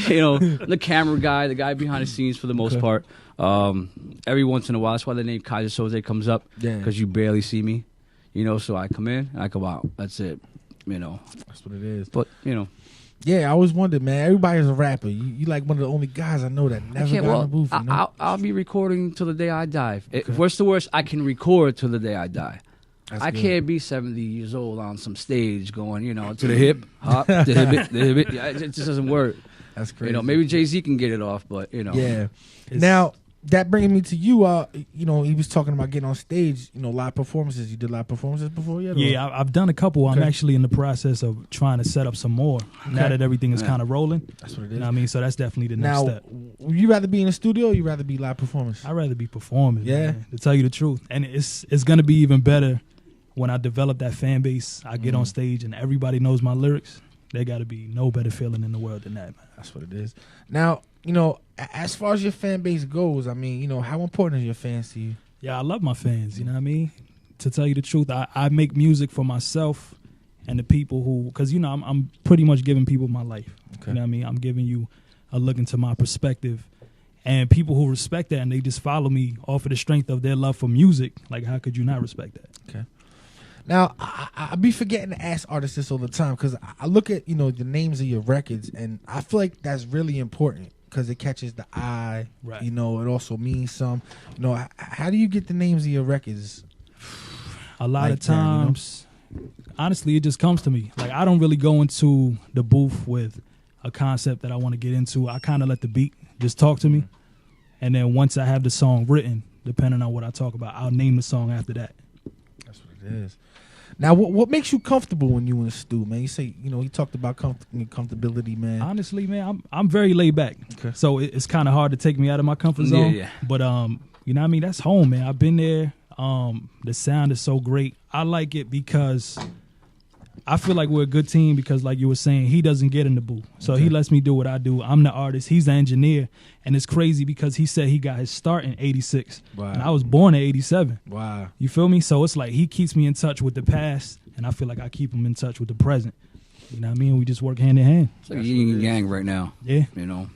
You know, the camera guy, the guy behind the scenes for the most part. Every once in a while, that's why the name Kaiser Soze comes up, because you barely see me. You know, so I come in, I go out. That's it. You know. That's what it is. But, you know. Yeah, I always wondered, man. Everybody's a rapper. You like one of the only guys I know that never got in the booth. You know? I'll be recording till the day I die. If worst to worst, I can record till the day I die. That's I good. can't be 70 years old on some stage going, you know, to the hip, hop, the hip. Yeah, it just doesn't work. That's crazy. You know, maybe Jay-Z can get it off, but, you know. Yeah. Now, that bringing me to you, you know, he was talking about getting on stage, you know, live performances. You did live performances before yet? Yeah, I've done a couple. I'm Okay. actually in the process of trying to set up some more now that everything is kind of rolling. That's what it is. You know what I mean? So that's definitely the next Now, step. would you rather be in the studio or you rather be live performance? I'd rather be performing, Yeah. man, to tell you the truth. And it's going to be even better when I develop that fan base. I get on stage and everybody knows my lyrics. There got to be no better feeling in the world than that, man. That's what it is. Now, you know, as far as your fan base goes, I mean, you know, how important are your fans to you? Yeah, I love my fans, you know what I mean? To tell you the truth, I make music for myself and the people who, because, you know, I'm pretty much giving people my life. Okay. You know what I mean? I'm giving you a look into my perspective. And people who respect that and they just follow me off of the strength of their love for music, like, how could you not respect that? Okay. Now, I be forgetting to ask artists this all the time because I look at, you know, the names of your records and I feel like that's really important because it catches the eye. Right. You know, it also means some. You know, how do you get the names of your records? A lot like of that, you know? times, honestly, it just comes to me. Like, I don't really go into the booth with a concept that I want to get into. I kind of let the beat just talk to me. And then once I have the song written, depending on what I talk about, I'll name the song after that. That's what it is. Now, what makes you comfortable when you in the stew, man? You say, you know, he talked about comfortability, man. Honestly, man, I'm very laid back. Okay. So it's kind of hard to take me out of my comfort zone. Yeah. But you know what I mean? That's home, man. I've been there. The sound is so great. I like it because I feel like we're a good team because, like you were saying, he doesn't get in the booth. So he lets me do what I do. I'm the artist. He's the engineer. And it's crazy because he said he got his start in 86. Wow. And I was born in 87. Wow. You feel me? So it's like he keeps me in touch with the past, and I feel like I keep him in touch with the present. You know what I mean? We just work hand in hand. It's like yin and yang right now. Yeah. You know?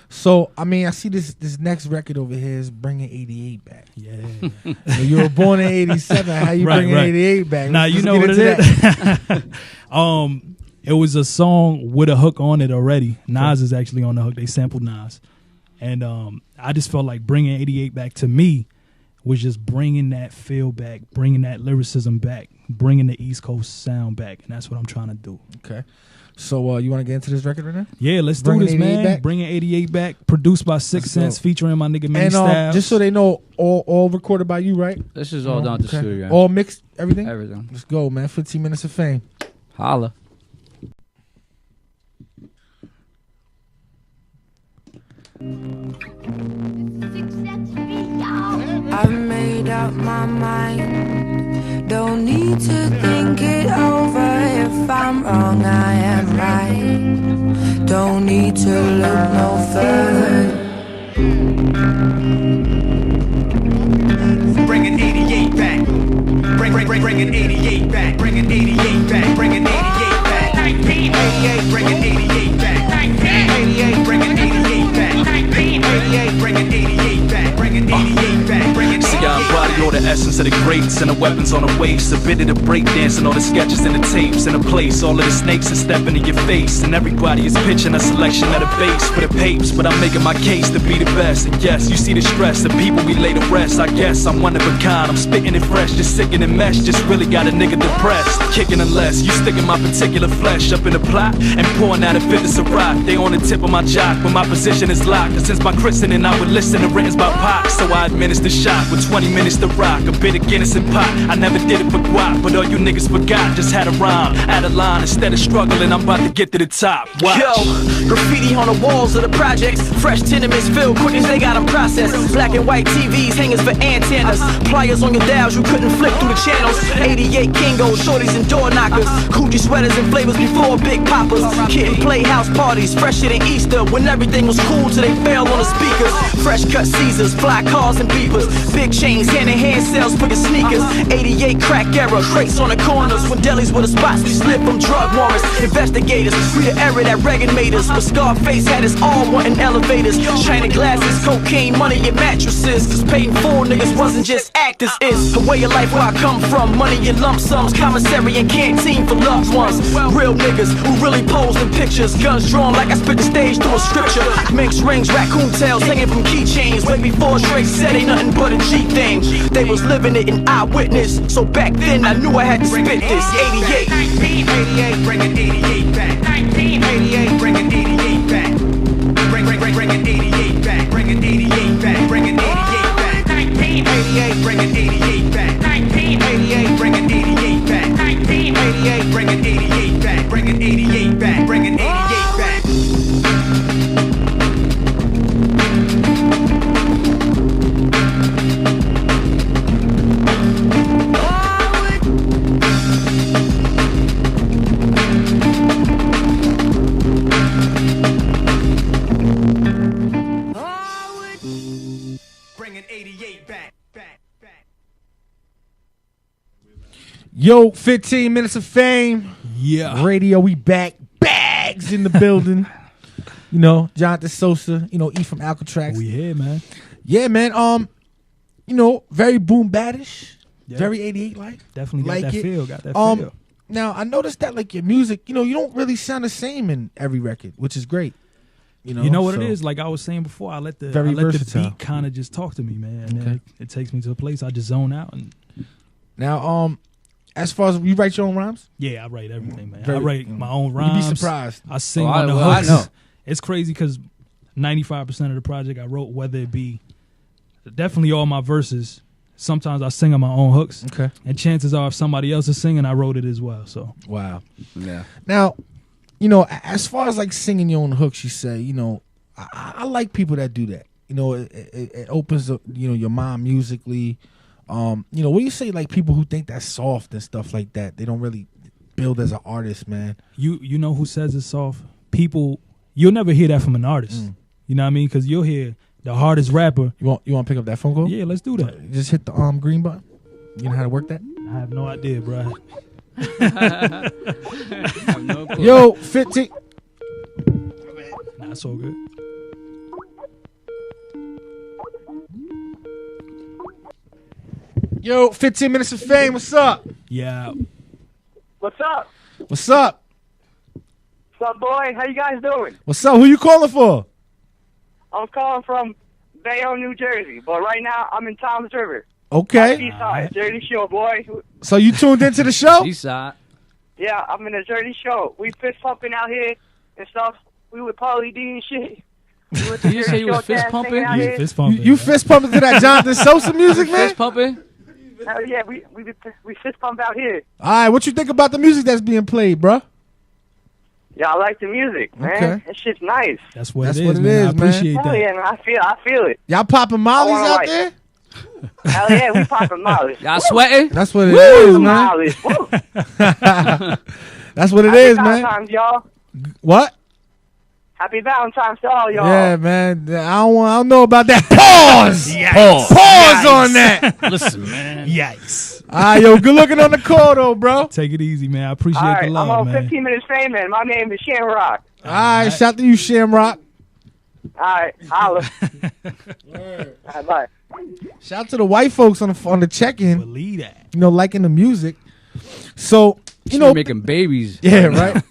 So, I mean, I see this next record over here is bringing 88 back. Yeah. So you were born in 87. How you bringing 88 back? Now, you know what it is? It was a song with a hook on it already. Nas is actually on the hook. They sampled Nas. And I just felt like bringing 88 back to me was just bringing that feel back, bringing that lyricism back, bringing the East Coast sound back. And that's what I'm trying to do. Okay. So you want to get into this record right now? Yeah, let's do Bringing this, 88 man. back? Bringing 88 back, produced by Six Sense, featuring my nigga Many And Styles. just so they know, all recorded by you, right? This is all down to the studio. All mixed, everything? Everything. Let's go, man. 15 minutes of fame. Holla. I've made up my mind. Don't need to think it over. If I'm wrong, I am right. Don't need to look no further. Bringing 88 back. Bringing 88 back. Bringing 88 back. Bringing 88 back. 88, bringing 88 back. 88, bringing 88 back. essence of the greats and the weapons on the waist. A bit of the breakdancing, all the sketches and the tapes and the place. All of the snakes are stepping in your face, and everybody is pitching a selection of the bass for the papes. But I'm making my case to be the best. And yes, you see the stress, the people we lay to rest. I guess I'm one of a kind. I'm spitting it fresh, just sick and mesh. Just really got a nigga depressed. Kicking unless you sticking my particular flesh up in the plot and pouring out a fitness of rock. They on the tip of my jock, but my position is locked. And since my christening, I would listen to writtens by Pac. So I administer shock with 20 minutes to rock. A bit of Guinness and pot. I never did it for guap, but all you niggas forgot. Just had a rhyme, add a line. Instead of struggling, I'm about to get to the top. Watch. Yo, graffiti on the walls of the projects. Fresh tenements filled quick as they got them processed. Black and white TVs, hangers for antennas. Pliers on your dials, you couldn't flip through the channels. 88 Kingos, shorties and door knockers. Coochie sweaters and flavors before big poppers. Kid and playhouse parties, fresher than Easter. When everything was cool till they fell on the speakers. Fresh cut Caesars, fly cars and beepers. Big chains, hand in hand sales for your sneakers. 88 crack era, crates on the corners. When delis were the spots, we slid from drug warrants. Investigators, we the era that Reagan made us. But Scarface had us all wanting elevators. China glasses, cocaine, money and mattresses. Cause paying for niggas wasn't just actors, it's a way of life where I come from. Money in lump sums, commissary and canteen for loved ones. Real niggas who really posed in pictures. Guns drawn like I spit the stage through a scripture. Minx rings, raccoon tails hanging from keychains. Way before Dre said ain't nothing but a G thing. They was living it in eyewitness. So back then I knew I had to spit this. 88. 88, bringing 88 back. 88, bringing 88 back. Bringing 88 back. Bringing 88 back. Bringing 88 back. 88, bringing 88 back. 88, bringing 88 back. 88, bringing 88 back. Bringing 88 back. Bringing 88 back. Yo, 15 minutes of fame. Yeah. Radio, we back. Bags in the building. You know, Jonathan Sosa, you know, E from Alcatraz. We here, man. Yeah, man. You know, very boom baddish. Yeah. Very 88 like. Definitely got like that it. feel. Got that feel. Now I noticed that like your music, you know, you don't really sound the same in every record, which is great. You know what so it is? Like I was saying before, I let the versatile. beat kind of just talk to me, man. And Okay. then it takes me to a place I just zone out. And Now, as far as you write your own rhymes? yeah, I write everything, man. Very- I write my own You'd be rhymes. surprised. I sing Oh, on the I hooks. know. It's crazy because 95% of the project I wrote, whether it be definitely all my verses. Sometimes I sing on my own hooks. Okay. And chances are, if somebody else is singing, I wrote it as well. So Wow. Yeah. Now, you know, as far as like singing your own hooks, you say, you know, I like people that do that. You know, it opens up, you know, your mind musically. You know, what do you say like people who think that's soft and stuff like that? They don't really build as an artist, man. you know who says it's soft? People, you'll never hear that from an artist. You know what I mean? Because you'll hear the hardest rapper. You want to pick up that phone call? Yeah, let's do that. Just hit the green button. You know how to work that? I have no idea, bro. Yo, 15. Nah, it's all good. Yo, 15 minutes of fame. What's up? Yeah. What's up? What's up? What's up, boy? How you guys doing? What's up? Who you calling for? I'm calling from Bayonne, New Jersey, but right now I'm in Toms River. Okay. Eastside, Jersey Shore, boy. So you tuned into the show? Eastside. Yeah, I'm in the Jersey Shore. We fist pumping out here and stuff. We with Pauly D and shit. We with the Did you say Jersey you was Shore fist cast pumping? hanging out Yeah, here. fist pumping. You fist pumping to that Jonathan Sosa music, man? Fist pumping? Hell yeah, we fist pump out here. All right, what you think about the music that's being played, bro? Yeah, I like the music, man. Okay. That shit's nice. That's what That's it what is, it man. is, I man. appreciate Hell that. yeah, man. I feel it. Y'all popping mollies wanna out write. there? Hell yeah, we popping mileage. Y'all sweating? That's what it is, man. Mileage. Woo. That's what it Happy is, man. Valentine's, y'all. What? Happy Valentine's to all y'all. Yeah, man. I don't know about that. Pause. Pause on that. Listen, man. Yikes. All right, yo, good looking on the call, though, bro. Take it easy, man. I appreciate All right, the love, I'm on man. 15 minutes fame, man. My name is Shamrock. All right, shout to you, Shamrock. All right, holla. All right, bye. Shout out to the white folks on the check-in. Believe that. You know, liking the music. So, you She know, making babies. Yeah, right.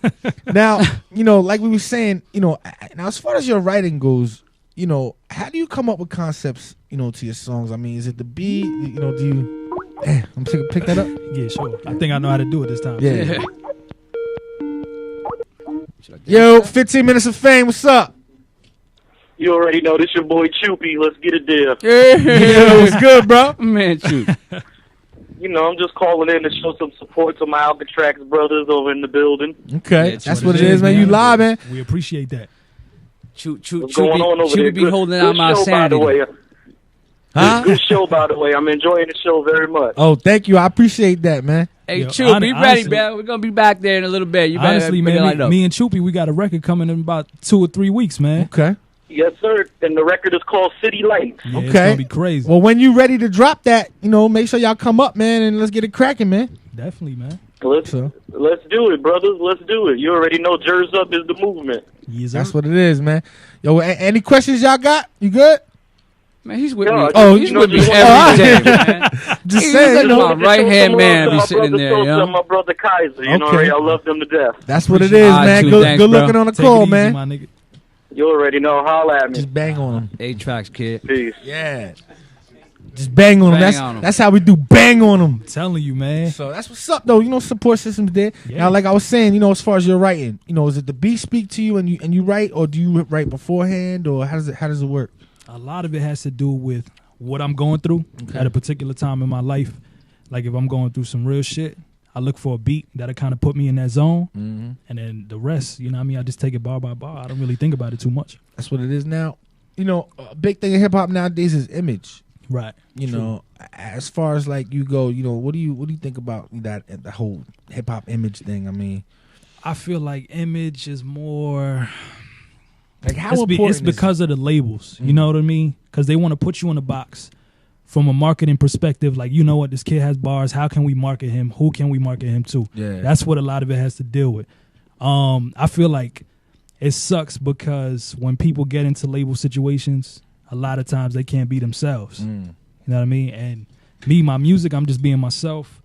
Now, you know, like we were saying, you know, now as far as your writing goes, you know, how do you come up with concepts, you know, to your songs? I mean, is it the beat? You know, do you? I'm pick that up. Yeah, sure. I think I know how to do it this time. Yeah. Yo, 15 minutes of fame. What's up? You already know this your boy Choopy. Let's get it there. Yeah, what's good, bro? Man, Choop. You know, I'm just calling in to show some support to my Alcatraz brothers over in the building. Okay, Yeah, that's what it is, man. You live, man. We appreciate that. What's going on over there? be holding out my show, by the sanity. way. Huh? Good show, by the way. I'm enjoying the show very much. Oh, thank you. I appreciate that, man. Hey, Yo, Choop, be ready, honestly- man. We're gonna be back there in a little bit. You better Honestly, bring it man, lined up. me and Choopy, we got a record coming in about 2 or 3 weeks, man. Okay. Yes, sir. And the record is called City Lights. Yeah, Okay. It's gonna be crazy. Well, when you ready to drop that, you know, make sure y'all come up, man, and let's get it cracking, man. Definitely, man. Let's do it, brothers. Let's do it. You already know Jersey Up is the movement. Yes, That's what it is, man. Yo, any questions y'all got? You good? Man, he's with Yeah, me. Oh, he's you with me know- every day, man. Just He's saying, you like know. my right hand man. Be My sitting brother there, Sosa you and know. my brother Kaiser. You know, Okay. I love them to death. That's what it is, All right, man. Choop, Good, thanks, good bro. looking on the Take call, it easy, man. my nigga. You already know. Holla at me. Just bang on them. 8 tracks, kid. Peace. Yeah. Just bang on them. Bang on 'em. That's how we do. Bang on them. Telling you, man. So that's what's up, though. You know, support systems there. Yeah. Now, like I was saying, you know, as far as your writing, you know, is it the beat speak to you and you write, or do you write beforehand, or how does it work? A lot of it has to do with what I'm going through at a particular time in my life. Like if I'm going through some real shit, I look for a beat that'll kind of put me in that zone, and then the rest, you know what I mean? I just take it bar by bar. I don't really think about it too much. That's what it is now. You know, a big thing in hip hop nowadays is image. Right. You know, as far as like you go, you know, what do you think about that the whole hip hop image thing? I mean, I feel like image is more like how it's important it's is because of the labels. You know what I mean? Because they want to put you in a box from a marketing perspective. Like, you know what, this kid has bars. How can we market him? Who can we market him to? Yeah. That's what a lot of it has to deal with. I feel like it sucks because when people get into label situations, a lot of times they can't be themselves. You know what I mean? And me, my music, I'm just being myself.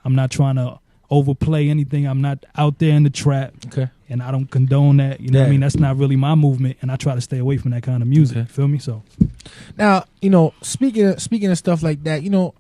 I'm not trying to overplay anything. I'm not out there in the trap. Okay. And I don't condone that. You know what I mean? That's not really my movement, and I try to stay away from that kind of music. Feel me? So Now, you know, speaking of stuff like that, you know,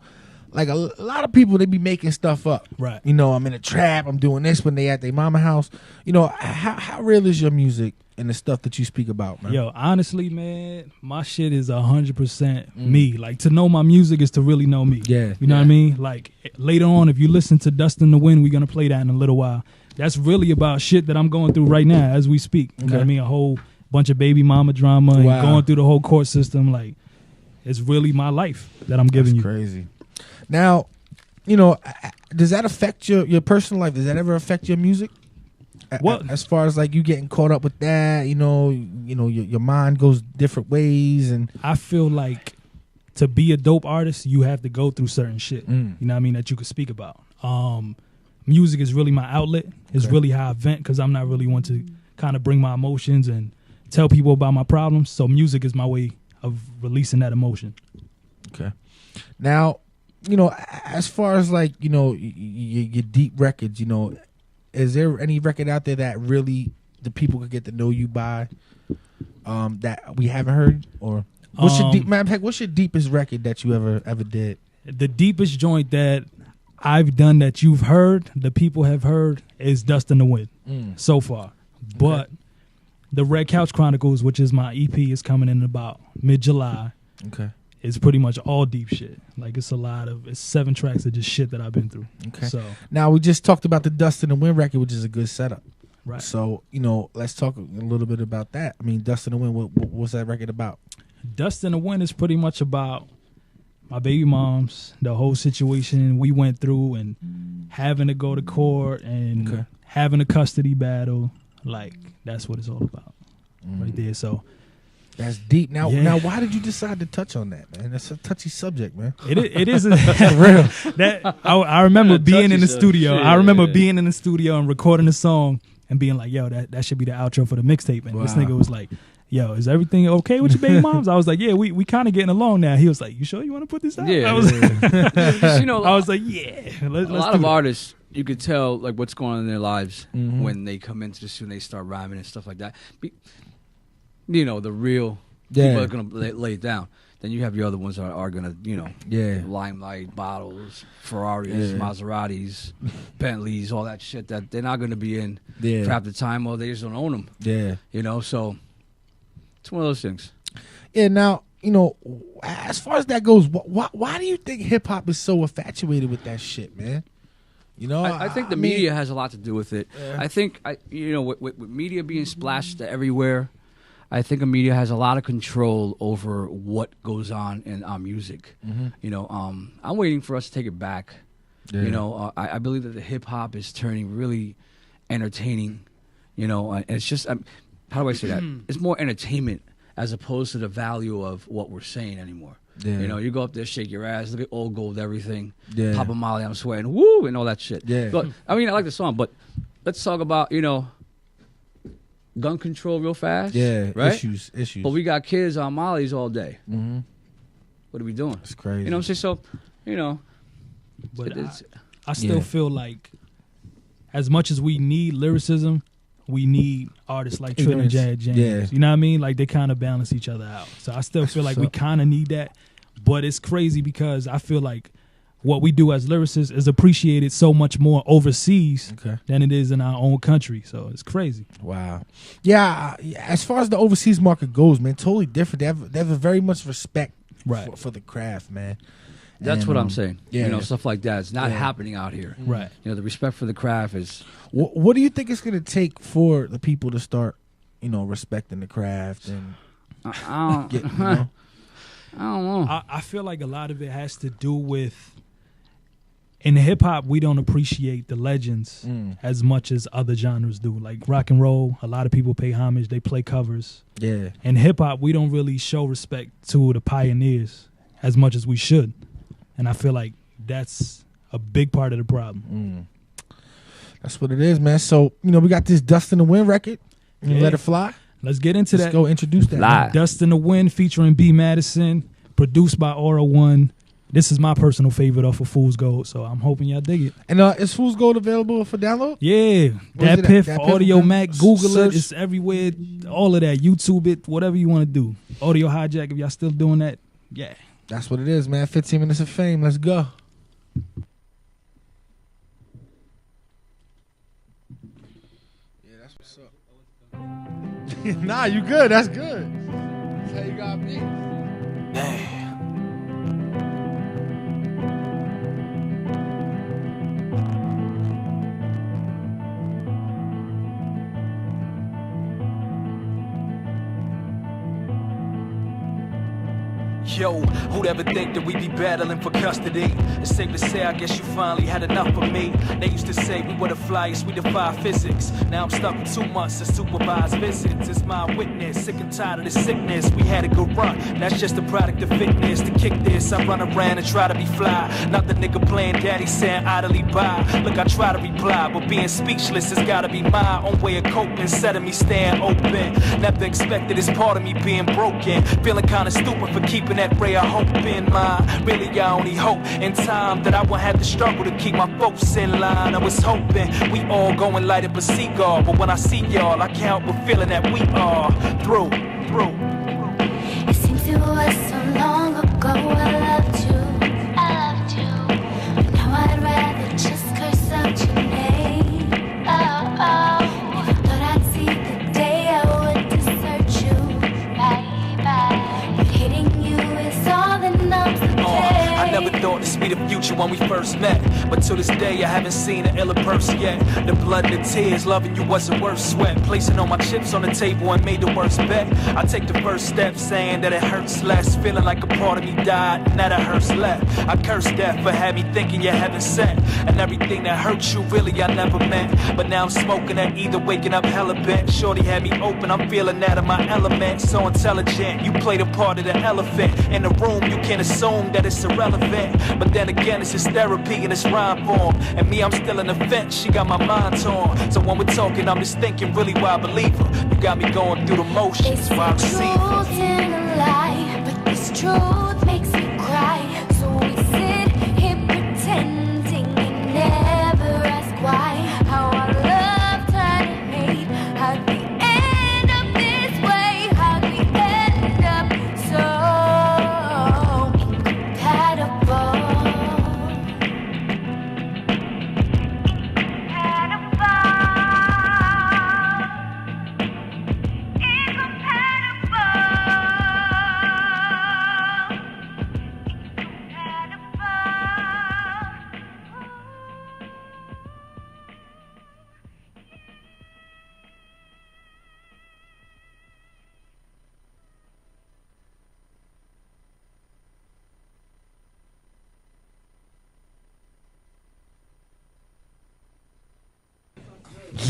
like a lot of people, they be making stuff up. Right. You know, I'm in a trap. I'm doing this when they at their mama house. You know, how real is your music and the stuff that you speak about, man? Yo, honestly, man, my shit is 100% me. Like, to know my music is to really know me. Yeah. You know what I mean? Like, later on, if you listen to Dust in the Wind, we're going to play that in a little while. That's really about shit that I'm going through right now as we speak. You know what I mean? A whole bunch of baby mama drama and going through the whole court system. Like, it's really my life that I'm giving you. Crazy. Now, you know, does that affect your personal life? Does that ever affect your music? Well, as far as like you getting caught up with that, you know, your mind goes different ways, and I feel like to be a dope artist, you have to go through certain shit. You know what I mean? That you could speak about. Music is really my outlet. It's really how I vent, because I'm not really one to kind of bring my emotions and tell people about my problems. So music is my way of releasing that emotion. Okay. Now, you know, as far as like, you know, your deep records, you know, is there any record out there that really the people could get to know you by, that we haven't heard? Or what's your deep, matter of fact, what's your deepest record that you ever did? The deepest joint that I've done that you've heard, the people have heard, is Dust in the Wind so far. But the Red Couch Chronicles, which is my EP, is coming in about mid-July. Okay. It's pretty much all deep shit. Like, it's 7 tracks of just shit that I've been through. Okay. So Now, we just talked about the Dust in the Wind record, which is a good setup. Right. So, you know, let's talk a little bit about that. I mean, Dust in the Wind, what's that record about? Dust in the Wind is pretty much about my baby moms, the whole situation we went through, and having to go to court and having a custody battle. Like, that's what it's all about right there. So that's deep. Now, Yeah. now, why did you decide to touch on that, man? That's a touchy subject, man. It is real. real. That I remember being in the touchy studio. shit, I remember yeah. being in the studio and recording a song and being like, "Yo, that should be the outro for the mixtape." And this Wow. nigga was like, yo, is everything okay with your baby moms? I was like, yeah, we kind of getting along now. He was like, you sure you want to put this out? Yeah. I was, You know, I was like, yeah. A lot of artists, you could tell like what's going on in their lives when they come into the studio and they start rhyming and stuff like that. You know, the real people are going to lay it down. Then you have your other ones that are going to, you know, limelight, bottles, Ferraris, Maseratis, Bentleys, all that shit that they're not going to be in for half the time, or they just don't own them. Yeah. You know, so it's one of those things. Yeah, now, you know, as far as that goes, why do you think hip-hop is so infatuated with that shit, man? You know, I think the media has a lot to do with it. Yeah. I think, you know, with media being splashed everywhere, I think the media has a lot of control over what goes on in our music. You know, I'm waiting for us to take it back. You know, I believe that the hip-hop is turning really entertaining. You know, and it's just, how do I say that? It's more entertainment as opposed to the value of what we're saying anymore. You know, you go up there, shake your ass, look at old gold, everything. Papa Molly, I'm sweating, woo, and all that shit. But, I mean, I like the song, but let's talk about, you know, gun control real fast. Right? Issues. But we got kids on Molly's all day. What are we doing? It's crazy. You know what I'm saying? So, you know. But I still feel like as much as we need lyricism, we need artists like Trinidad James. You know what I mean? Like they kind of balance each other out. So I still feel like we kind of need that. But it's crazy because I feel like what we do as lyricists is appreciated so much more overseas than it is in our own country. So it's crazy. Wow. Yeah, as far as the overseas market goes, man, totally different. They have a very much respect for the craft, man. That's what I'm saying. Yeah. You know, stuff like that. It's not happening out here. Right. You know, the respect for the craft is... What do you think it's going to take for the people to start, you know, respecting the craft and I don't know. I feel like a lot of it has to do with... In hip hop, we don't appreciate the legends as much as other genres do. Like rock and roll, a lot of people pay homage. They play covers. Yeah. In hip hop, we don't really show respect to the pioneers as much as we should. And I feel like that's a big part of the problem. That's what it is, man. So, you know, we got this Dust in the Wind record. Let It Fly. Let's get into that. Let's go introduce that. Fly. Dust in the Wind featuring B. Madison, produced by Aura One. This is my personal favorite off of Fool's Gold, so I'm hoping y'all dig it. And is Fool's Gold available for download? Yeah. Where's Dat Piff, Dat Piff, Audio okay. Mac, Google Search. it. It's everywhere. All of that. YouTube it, whatever you want to do. Audio Hijack, if y'all still doing that, yeah. That's what it is, man. 15 minutes of fame. Let's go. Yeah, that's what's up. Nah, you good. That's good. That's how you got me. Yo, who'd ever think that we'd be battling for custody? It's safe to say, I guess you finally had enough of me. They used to say we were the flyest, we defy physics. Now I'm stuck with 2 months of supervised visits. It's my witness, sick and tired of the sickness. We had a good run, that's just a product of fitness. To kick this, I run around and try to be fly. Not the nigga playing daddy saying idly by. Look, I try to reply, but being speechless has gotta be my own way of coping. Instead of me staying open, never expected this part of me being broken. Feeling kinda stupid for keeping that ray of hope in mind. Really, I only hope in time that I won't have to struggle to keep my folks in line. I was hoping we all go and light up a cigar, but when I see y'all, I can't help but feeling that we are through. It seems it was so long ago I loved you. But now I'd rather just curse out your name. If I thought I'd see the day I would desert you. But hating you is all that numbs the pain. I never thought this be the future when we first met, but to this day I haven't seen an iller person yet. The blood and the tears, loving you wasn't worth sweat. Placing all my chips on the table and made the worst bet. I take the first step saying that it hurts less, feeling like a part of me died and that it hurts left. I curse death for having me thinking you heaven sent, and everything that hurt you really I never meant. But now I'm smoking that either, waking up hella bent. Shorty had me open, I'm feeling out of my element. So intelligent, you played a part of the elephant in the room. You can't assume that it's irrelevant, but then again, it's just therapy in its rhyme form. And me, I'm still in the fence, she got my mind torn. So when we're talking, I'm just thinking really why I believe her. You got me going through the motions, It's why I the receive her. truth in a lie, but this truth makes me cry. So we sit here pretending and never ask why. How our love turned to hate. How'd we end up this way? How'd we end up so incompatible?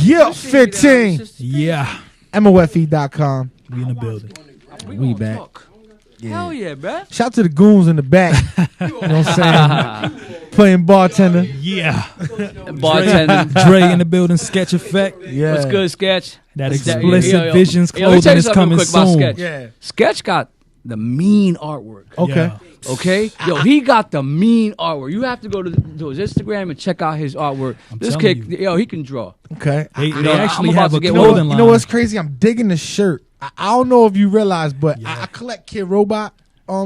Yeah, 15. Yeah. MOFE.com. We in the building. We back. Hell yeah, man. Shout out to the goons in the back. You know what I'm saying? Playing bartender. Yeah. Bartender. Dre in the building. Sketch Effect. Yeah. What's good, Sketch? That What's that? Explicit Visions Let me tell clothing you is something coming real quick about soon. Sketch. Yeah. Sketch got the mean artwork. Okay. Yeah. Okay, yo, he got the mean artwork. You have to go to his Instagram and check out his artwork. This telling kid, yo, he can draw. Okay. They know, actually I'm about have to a get clothing one. line. You know what's crazy? I'm digging the shirt. I don't know if you realize, but I collect Kid Robot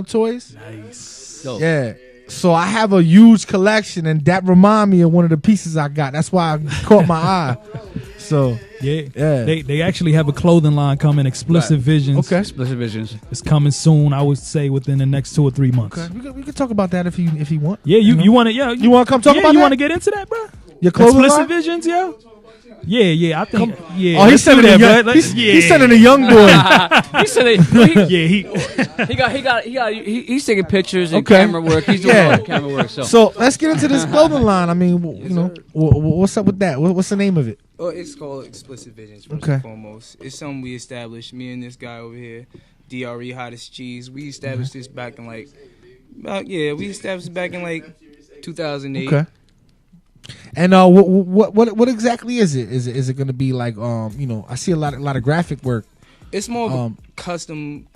toys. Nice. Dope. Yeah. So I have a huge collection, and that remind me of one of the pieces I got. That's why I caught my eye. So Yeah. Yeah. They actually have a clothing line coming, Explicit Right. Visions. Okay. Explicit Visions. It's coming soon, I would say within the next 2 or 3 months. Okay. We can talk about that if you want. Yeah, you want to You want to come talk yeah, about you that? want to get into that, bro? Your clothing Explicit line? Visions, yo? Yeah, I think. Yeah. Oh, he's let's do sending a that, young. bro. He's sending a young boy. He said he's taking pictures and Okay. camera work. He's doing all the camera work. So let's get into this clothing line. I mean, what's up with that? What's the name of it? Oh, it's called Explicit Visions, first Okay. and foremost. It's something we established, me and this guy over here, DRE Hottest Cheese. We established this back in we established it back in 2008. Okay. And what exactly is it? Is it going to be like I see a lot of graphic work. It's more of a custom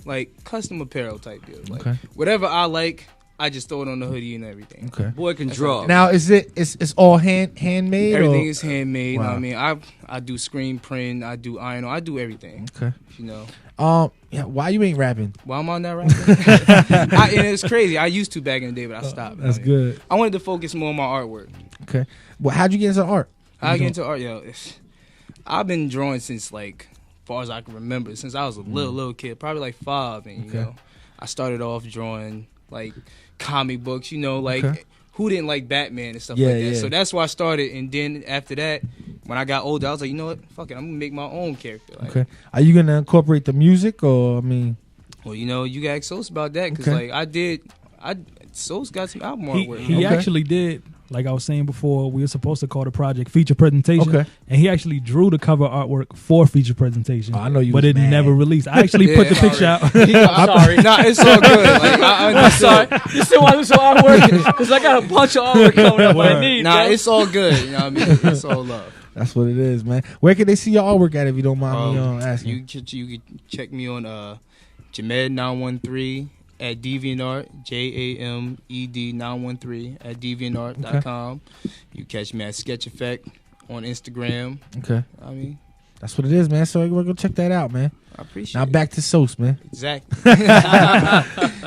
apparel type deal. Like, Okay. whatever I like, I just throw it on the hoodie and everything. Okay. Boy can draw. Now it's all handmade? Everything or? is handmade. Wow. I mean, I do screen print, I do iron, I do everything. Okay. You know. Why you ain't rapping? Why am I not rapping? And it's crazy. I used to back in the day, but I stopped. That's good. I wanted to focus more on my artwork. Okay. Well, how'd you get into art? I get into art, I've been drawing since far as I can remember, since I was a little kid, probably 5, and Okay. I started off drawing comic books, Okay. who didn't like Batman and stuff Yeah, like that. yeah. So that's why I started, and then after that, when I got older, I was like, you know what, fuck it, I'm gonna make my own character. Okay. Are you gonna incorporate the music, or I mean? Well, you got to ask Sosa about that because Okay. Sosa got some album He artwork. he actually did. Like I was saying before, we were supposed to call the project Feature Presentation. Okay. And he actually drew the cover artwork for Feature Presentation. Oh, I know you but was it mad. never released. I actually put the picture out. I'm sorry. Nah, it's all good. I'm sorry. You still want to do some artwork? Because I got a bunch of artwork coming up I need. Nah, bro. it's all good. You know what I mean? It's all love. That's what it is, man. Where can they see your artwork at if you don't mind me asking? You can check me on Jamed913 at DeviantArt, JAMED913 at DeviantArt.com. You catch me at Sketch Effect on Instagram. Okay. I mean, that's what it is, man. So we're gonna check that out, man. I appreciate now it. back to Sosa, man. Exactly.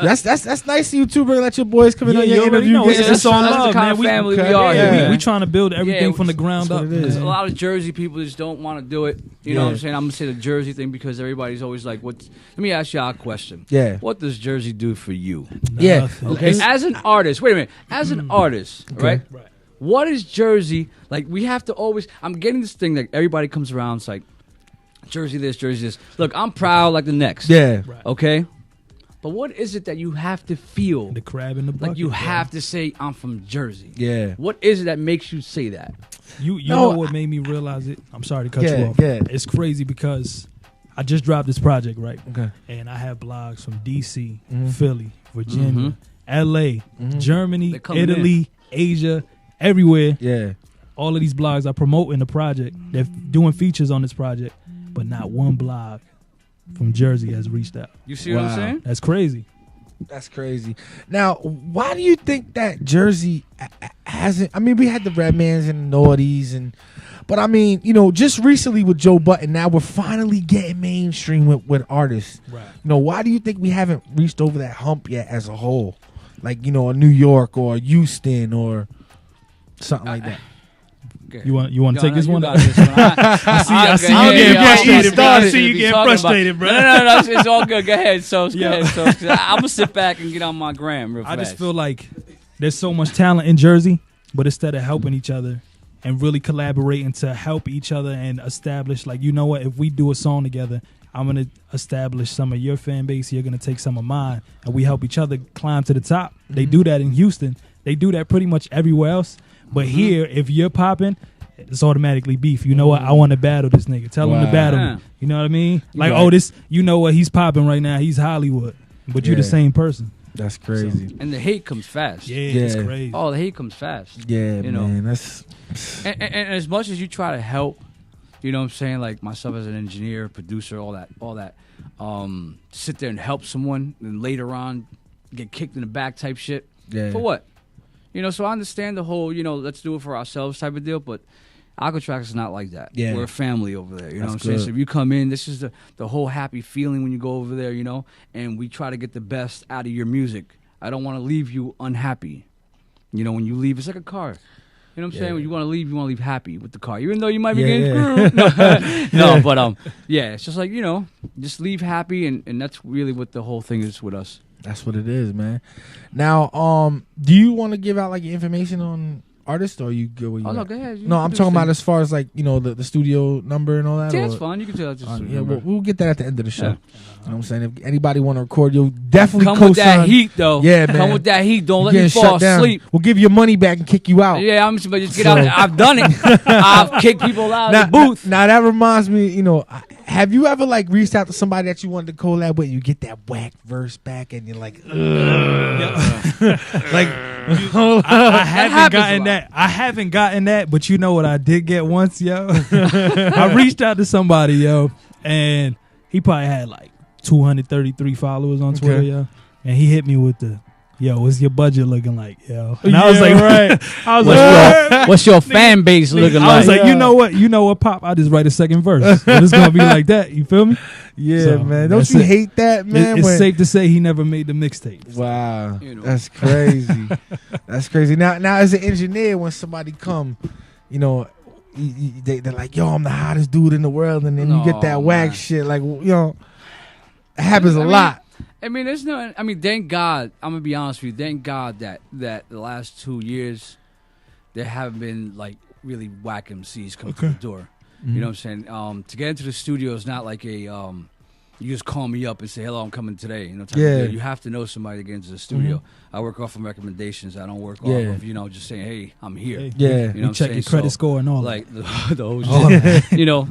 that's nice of you too, bro. Let your boys come in on you your already interview. know. Get It's some- all that's the love, kind man. of We- family okay. we are. Yeah. We trying to build everything Yeah, from the ground that's up. what it is. There's a lot of Jersey people just don't want to do it. You know Yeah. what I'm saying? I'm going to say the Jersey thing because everybody's always like, let me ask you a question. Yeah. What does Jersey do for you? Yeah. Nothing. Okay. As an artist, wait a minute. As an artist, right? What is Jersey? Like, we have to always, I'm getting this thing that everybody comes around, it's like, Jersey this, Jersey this. Look, I'm proud like the next. Yeah. Right. Okay? But what is it that you have to feel? The crab in the bucket. Like you bro. have to say, I'm from Jersey. Yeah. What is it that makes you say that? You No, know what made me realize it? I'm sorry to cut Yeah, you off. yeah. It's crazy because I just dropped this project, right? Okay. And I have blogs from DC, Mhm. Philly, Virginia, L.A., Germany, They're coming Italy, Asia, everywhere. Yeah. All of these blogs are promoting the project. They're doing features on this project, but not one blog from Jersey has reached out. You see what I'm saying? That's crazy. That's crazy. Now, why do you think that Jersey hasn't? I mean, we had the Redmans and the Naughties, but I mean, you know, just recently with Joe Budden, now we're finally getting mainstream with artists. Right. You know, why do you think we haven't reached over that hump yet as a whole? Like, you know, a New York or a Houston or something like that. Okay. You want to take this one? I see you getting frustrated, bro. I see you getting frustrated, bro. No, it's all good. Go ahead, so go ahead. So I'm gonna sit back and get on my gram real fast. I just feel like there's so much talent in Jersey, but instead of helping each other and really collaborating to help each other and establish, like, you know what, if we do a song together, I'm gonna establish some of your fan base, you're gonna take some of mine, and we help each other climb to the top. They do that in Houston. They do that pretty much everywhere else. But here, if you're popping, it's automatically beef. You know what? I want to battle this nigga. Tell him to battle me. You know what I mean? Like, you know what? He's popping right now. He's Hollywood. But you're the same person. That's crazy. And the hate comes fast. Yeah, it's crazy. Oh, the hate comes fast. Yeah, you know? man. That's and as much as you try to help, you know what I'm saying? Like myself as an engineer, producer, all that. Sit there and help someone, and later on get kicked in the back type shit. Yeah. For what? You know, so I understand the whole, you know, let's do it for ourselves type of deal, but Alcatraz is not like that. Yeah. We're a family over there, you know what I'm That's saying? good. So if you come in, this is the whole happy feeling when you go over there, you know, and we try to get the best out of your music. I don't want to leave you unhappy. You know, when you leave, it's like a car. You know what I'm saying? When you want to leave happy with the car, even though you might be getting screwed. No, but yeah, it's just like, you know, just leave happy, and that's really what the whole thing is with us. That's what it is, man. Now, do you want to give out like information on artists, or you go? No, go ahead. No, I'm talking about as far as like, you know, the studio number and all that. Yeah, that's fine. You can tell that. Yeah, we'll get that at the end of the show. Yeah. You know what I'm saying? If anybody want to record, you'll definitely come with that heat, though. Yeah, man. Come with that heat. Don't let me fall asleep. We'll give you your money back and kick you out. Yeah, I'm just get out. I've done it. I've kicked people out of the booth. Now that reminds me, you know, have you ever like reached out to somebody that you wanted to collab with? You get that whack verse back, and you're like, like. I haven't gotten that. I haven't gotten that, but you know what I did get once, yo? I reached out to somebody, yo, and he probably had like 233 followers on Twitter, yo. And he hit me with the, yo, what's your budget looking like, yo? And I was like, right. I was like, what's your fan base looking like? I was like, you know what, Pop? I'll just write a second verse. And it's gonna be like that. You feel me? Yeah, So, man. Don't you hate that, man? It's safe to say he never made the mixtape. Wow, that's crazy. That's crazy. Now, as an engineer, when somebody come, you know, they're like, yo, I'm the hottest dude in the world, and then you get that whack shit. Like, you know, it happens a lot. I mean, there's no. I mean, thank God. I'm gonna be honest with you. Thank God that the last 2 years there haven't been like really whack MCs come through the door. Mm-hmm. You know what I'm saying? To get into the studio is not like a you just call me up and say, hello, I'm coming today. You know, type of deal. You have to know somebody to get into the studio. I work off of recommendations. I don't work off of, you know, just saying, hey, I'm here. Yeah. You know, check your credit score and all like that. the whole shit. You know,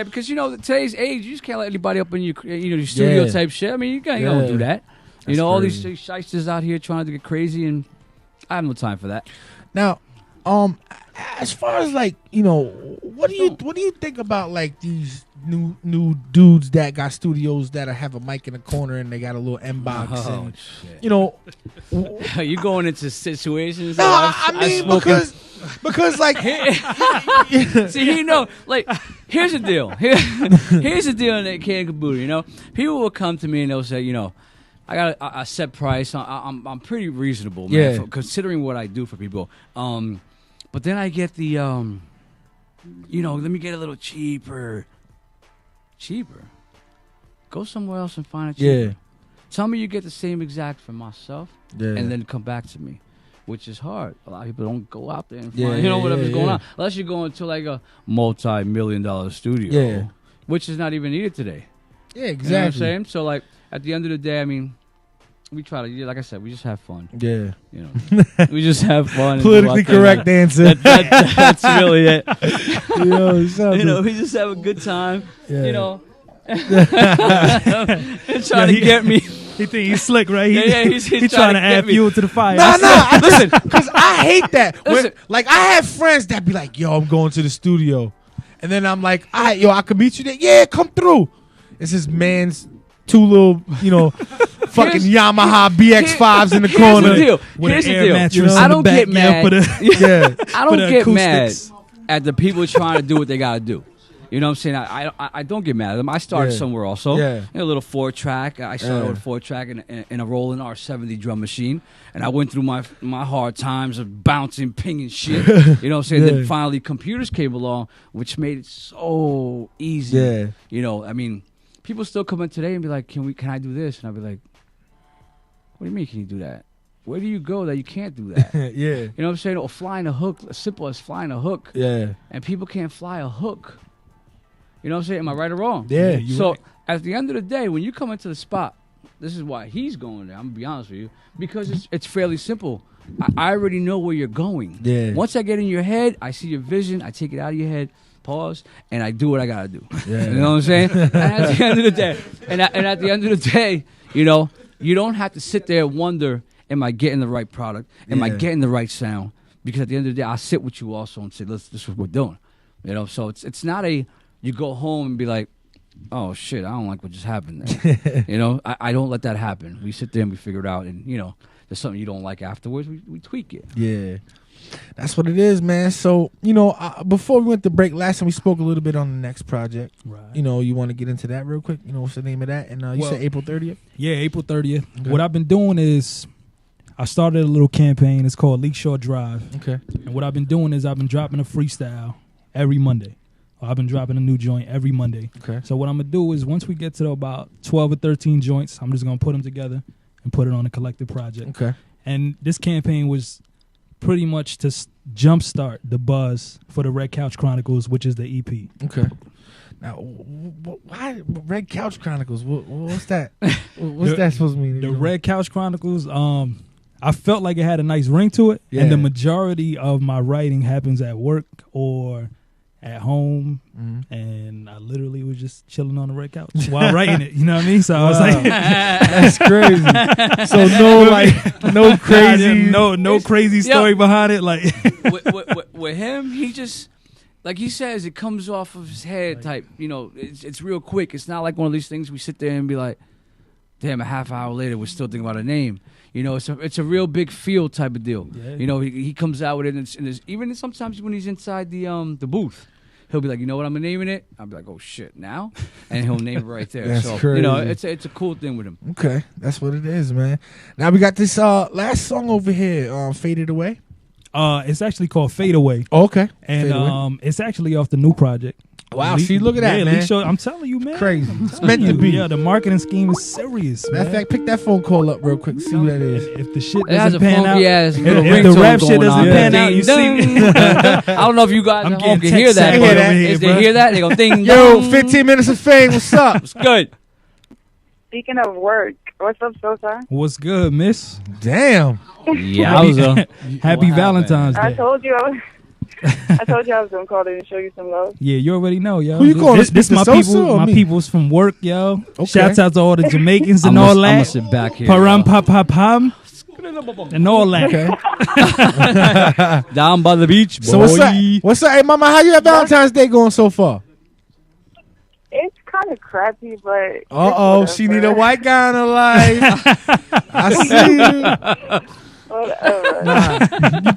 because you know today's age, you just can't let anybody up in your your studio type shit. I mean, you don't do that. You know, all these shysters out here trying to get crazy, and I have no time for that. Now, as far as like, you know, what do you think about like these new dudes that got studios that have a mic in the corner and they got a little inbox and you know, you going into situations? No, I mean because like see, you know, like here's the deal. Here's the deal in that can caboodle. You know, people will come to me and they'll say, you know, I got a set price. I'm pretty reasonable, man, for considering what I do for people. But then I get the, you know, let me get a little cheaper. Cheaper? Go somewhere else and find it cheaper. Yeah. Tell me you get the same exact for myself, and then come back to me, which is hard. A lot of people don't go out there and find, you know, whatever's going on. Unless you're going to like a multi-million-dollar studio, which is not even needed today. Yeah, exactly. You know what I'm saying? So, like, at the end of the day, I mean, we try to, like I said, we just have fun. Yeah. You know, we just have fun. Politically correct answer. That's really it. You know, we just have a good time. Yeah. You know, and try to get me. He think he's slick, right? He's he trying to add fuel to the fire. Nah. Listen, because I hate that. Like, I have friends that be like, yo, I'm going to the studio. And then I'm like, all right, yo, I can meet you there. Yeah, come through. It's this man's two little, fucking Yamaha BX5s in the corner. Here's the deal. I don't get mad. I don't get mad at the people trying to do what they got to do. You know what I'm saying? I don't get mad at them. I started somewhere also. Yeah. In a little 4-track. I started with a 4-track in a Roland R70 drum machine. And I went through my hard times of bouncing, pinging shit. You know what I'm saying? Then finally computers came along, which made it so easy. Yeah. You know, I mean, people still come in today and be like, can I do this? And I'll be like, what do you mean can you do that? Where do you go that you can't do that? Yeah. You know what I'm saying? Or flying a hook, as simple as flying a hook. Yeah. And people can't fly a hook. You know what I'm saying? Am I right or wrong? Yeah. So right. At the end of the day, when you come into the spot, this is why he's going there. I'm gonna be honest with you, because it's fairly simple. I already know where you're going. Yeah. Once I get in your head, I see your vision. I take it out of your head, pause, and I do what I gotta do. Yeah. You know what I'm saying? And at the end of the day, and at the end of the day, you don't have to sit there and wonder, am I getting the right product? Am I getting the right sound? Because at the end of the day, I sit with you also and say, this is what we're doing. You know, so it's not you go home and be like, oh shit, I don't like what just happened there. You know, I don't let that happen. We sit there and we figure it out, and there's something you don't like afterwards, we tweak it. Yeah, that's what it is, man. So before we went to break, last time we spoke a little bit on the next project. Right. You want to get into that real quick? What's the name of that? And you said April 30th. Yeah, April 30th. Okay. What I've been doing is I started a little campaign. It's called Lakeshore Drive. Okay. And what I've been doing is I've been dropping a freestyle every Monday. I've been dropping a new joint every Monday. Okay. So what I'm going to do is once we get to about 12 or 13 joints, I'm just going to put them together and put it on a collective project. Okay. And this campaign was pretty much to jumpstart the buzz for the Red Couch Chronicles, which is the EP. Okay. Now, why Red Couch Chronicles? What's that? What's that supposed to mean? The Red Couch Chronicles, I felt like it had a nice ring to it. Yeah. And the majority of my writing happens at work or at home, and I literally was just chilling on the red couch while writing it. You know what I mean? So I was like, "That's crazy." So no crazy, no crazy story behind it. Like with him, he just like he says, it comes off of his head type. It's real quick. It's not like one of these things we sit there and be like, "Damn!" A half hour later, we're still thinking about a name. It's a real big feel type of deal. Yeah. He comes out with it, and even sometimes when he's inside the booth, he'll be like, you know what, I'm naming it. I'll be like, oh shit, now, and he'll name it right there. That's so crazy. It's a cool thing with him. Okay, that's what it is, man. Now we got this last song over here, Faded Away. It's actually called Fade Away. Oh, okay, and it's actually off the new project. Wow, see, look at that, man. I'm telling you, man. Crazy. It's meant to be. Yeah, the marketing scheme is serious, Matter of fact, pick that phone call up real quick. See what that is. If the shit doesn't pan out, if the rap shit doesn't pan out, you see. I don't know if you guys at home can hear that. If they hear that, they go ding. Yo, 15 minutes of fame. What's up? It's good. Speaking of work, what's up, Sosa? What's good, miss? Damn. Yowza. Happy Valentine's Day. I told you I was gonna call in and show you some love. Yeah, you already know, yo. Who you calling? This my people. My people's from work, yo. Okay. Shouts out to all the Jamaicans and all that. I'm gonna sit back here. Param pa pa pam. And all that. Okay. Down by the beach, boy. So what's up? Hey, mama, how your Valentine's Day going so far? It's kind of crappy, but she need a white guy in her life. I see you. Whatever.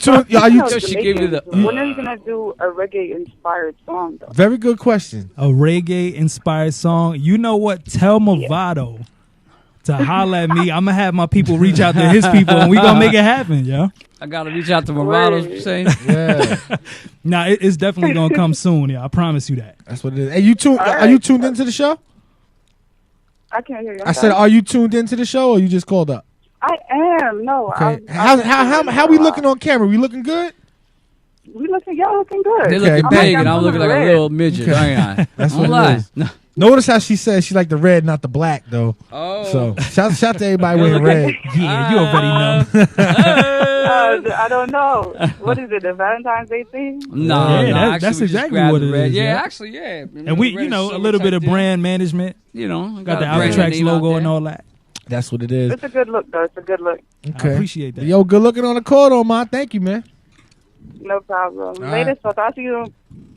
She gave you the. When are you gonna do a reggae-inspired song, though? Very good question. A reggae-inspired song. You know what? Tell Movado to holler at me. I'm gonna have my people reach out to his people, and we gonna make it happen, yo. I gotta reach out to Movado's saying. Yeah. Nah, it's definitely gonna come soon. Yeah, I promise you that. That's what it is. Hey, are you tuned into the show? I can't hear you. I said, are you tuned into the show, or you just called up? I am. No. Okay. How we looking on camera? We looking good? Y'all looking good. They're looking big, and I'm looking like a little midget. Okay. That's what it is. Notice how she says she like the red, not the black, though. Oh. So shout to everybody wearing red. Yeah, you already know. I don't know. What is it? The Valentine's Day thing? No, that's exactly what it is. Yeah, actually, yeah. And we, a little bit of brand management. Got the Albatrax logo and all that. That's what it is. It's a good look, though. It's a good look. Okay. I appreciate that. Yo, good looking on the call, though, man. Thank you, man. No problem. All Later, right. so I'll see you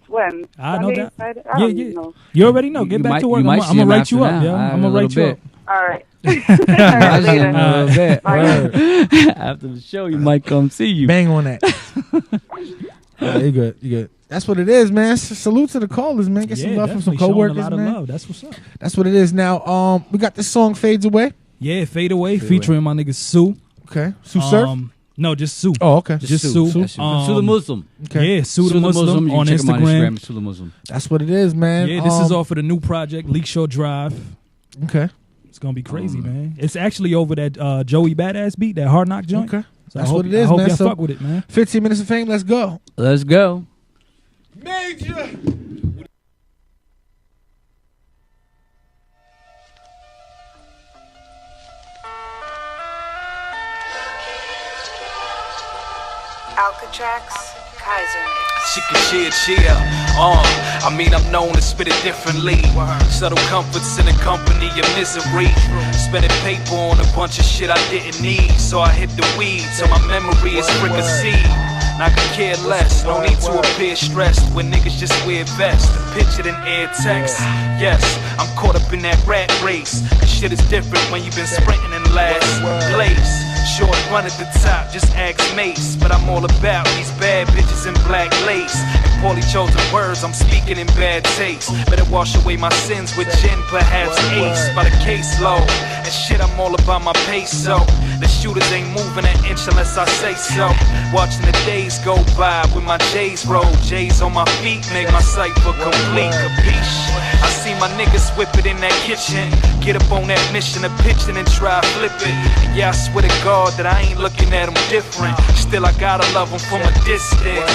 when? I know Sunday, that. Friday? Yeah, I don't yeah. know. You already know. Get back to work. I'm gonna write you up. Yeah, I'm gonna write you up. All right. A little bit. Word. After the show, you might come see you. Bang on that. You good. You good. That's what it is, man. Salute to the callers, man. Get some Yeah, love from some definitely showing a coworkers, lot of man. love. That's what's up. That's what it is. Now, we got this song "Fades Away." Yeah, Fade Away featuring my nigga Sue. Okay, Sue Surf. No, just Sue. Oh, okay. Just Sue. Sue. That's Sue. Sue the Muslim. Okay. Yeah, Sue the Muslim You on can check him Instagram. Sue the Muslim. That's what it is, man. Yeah, this is off of the new project, Leak Shore Drive. Okay. It's gonna be crazy, man. It's actually over that Joey Badass beat, that Hard Knock joint. Okay. So That's I hope, what it is, I hope man. y'all So, fuck with it, man. 15 minutes of fame. Let's go. Let's go. Major. Alcatrax, Kaiser Mix. She can cheer. I mean, I'm known to spit it differently. Subtle comforts in the company of misery. Spending paper on a bunch of shit I didn't need. So I hit the weed, so my memory is fricassee. And I could care less, no need to appear stressed when niggas just wear vests and pictured in air text. Yes, I'm caught up in that rat race. Cause shit is different when you've been sprinting in last place. Short run at the top, just ask Mace. But I'm all about these bad bitches in black lace. And poorly chosen words, I'm speaking in bad taste. Better wash away my sins with gin, perhaps ace. By the caseload, and shit, I'm all about my peso. The shooters ain't moving an inch unless I say so. Watching the days go by with my J's roll. J's on my feet, make my cipher complete, capiche? I see my niggas whip it in that kitchen. Get up on that mission of pitching and try flip it. And yeah, I swear to God that I ain't looking at them different. Still, I gotta love them from a distance.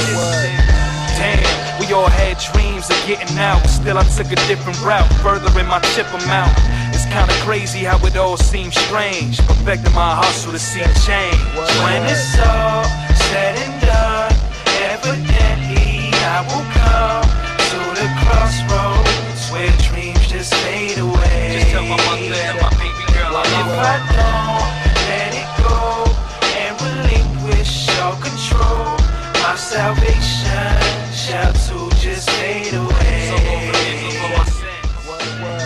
Damn, we all had dreams of getting out. Still, I took a different route, furthering my chip amount. It's kinda crazy how it all seems strange. Perfecting my hustle to see change. When it's all said and done, evidently I will come to the crossroads where dreams just fade away. Just tell my mother and my baby girl I love If her. I don't let it go and relinquish all control, my salvation shall too just fade away.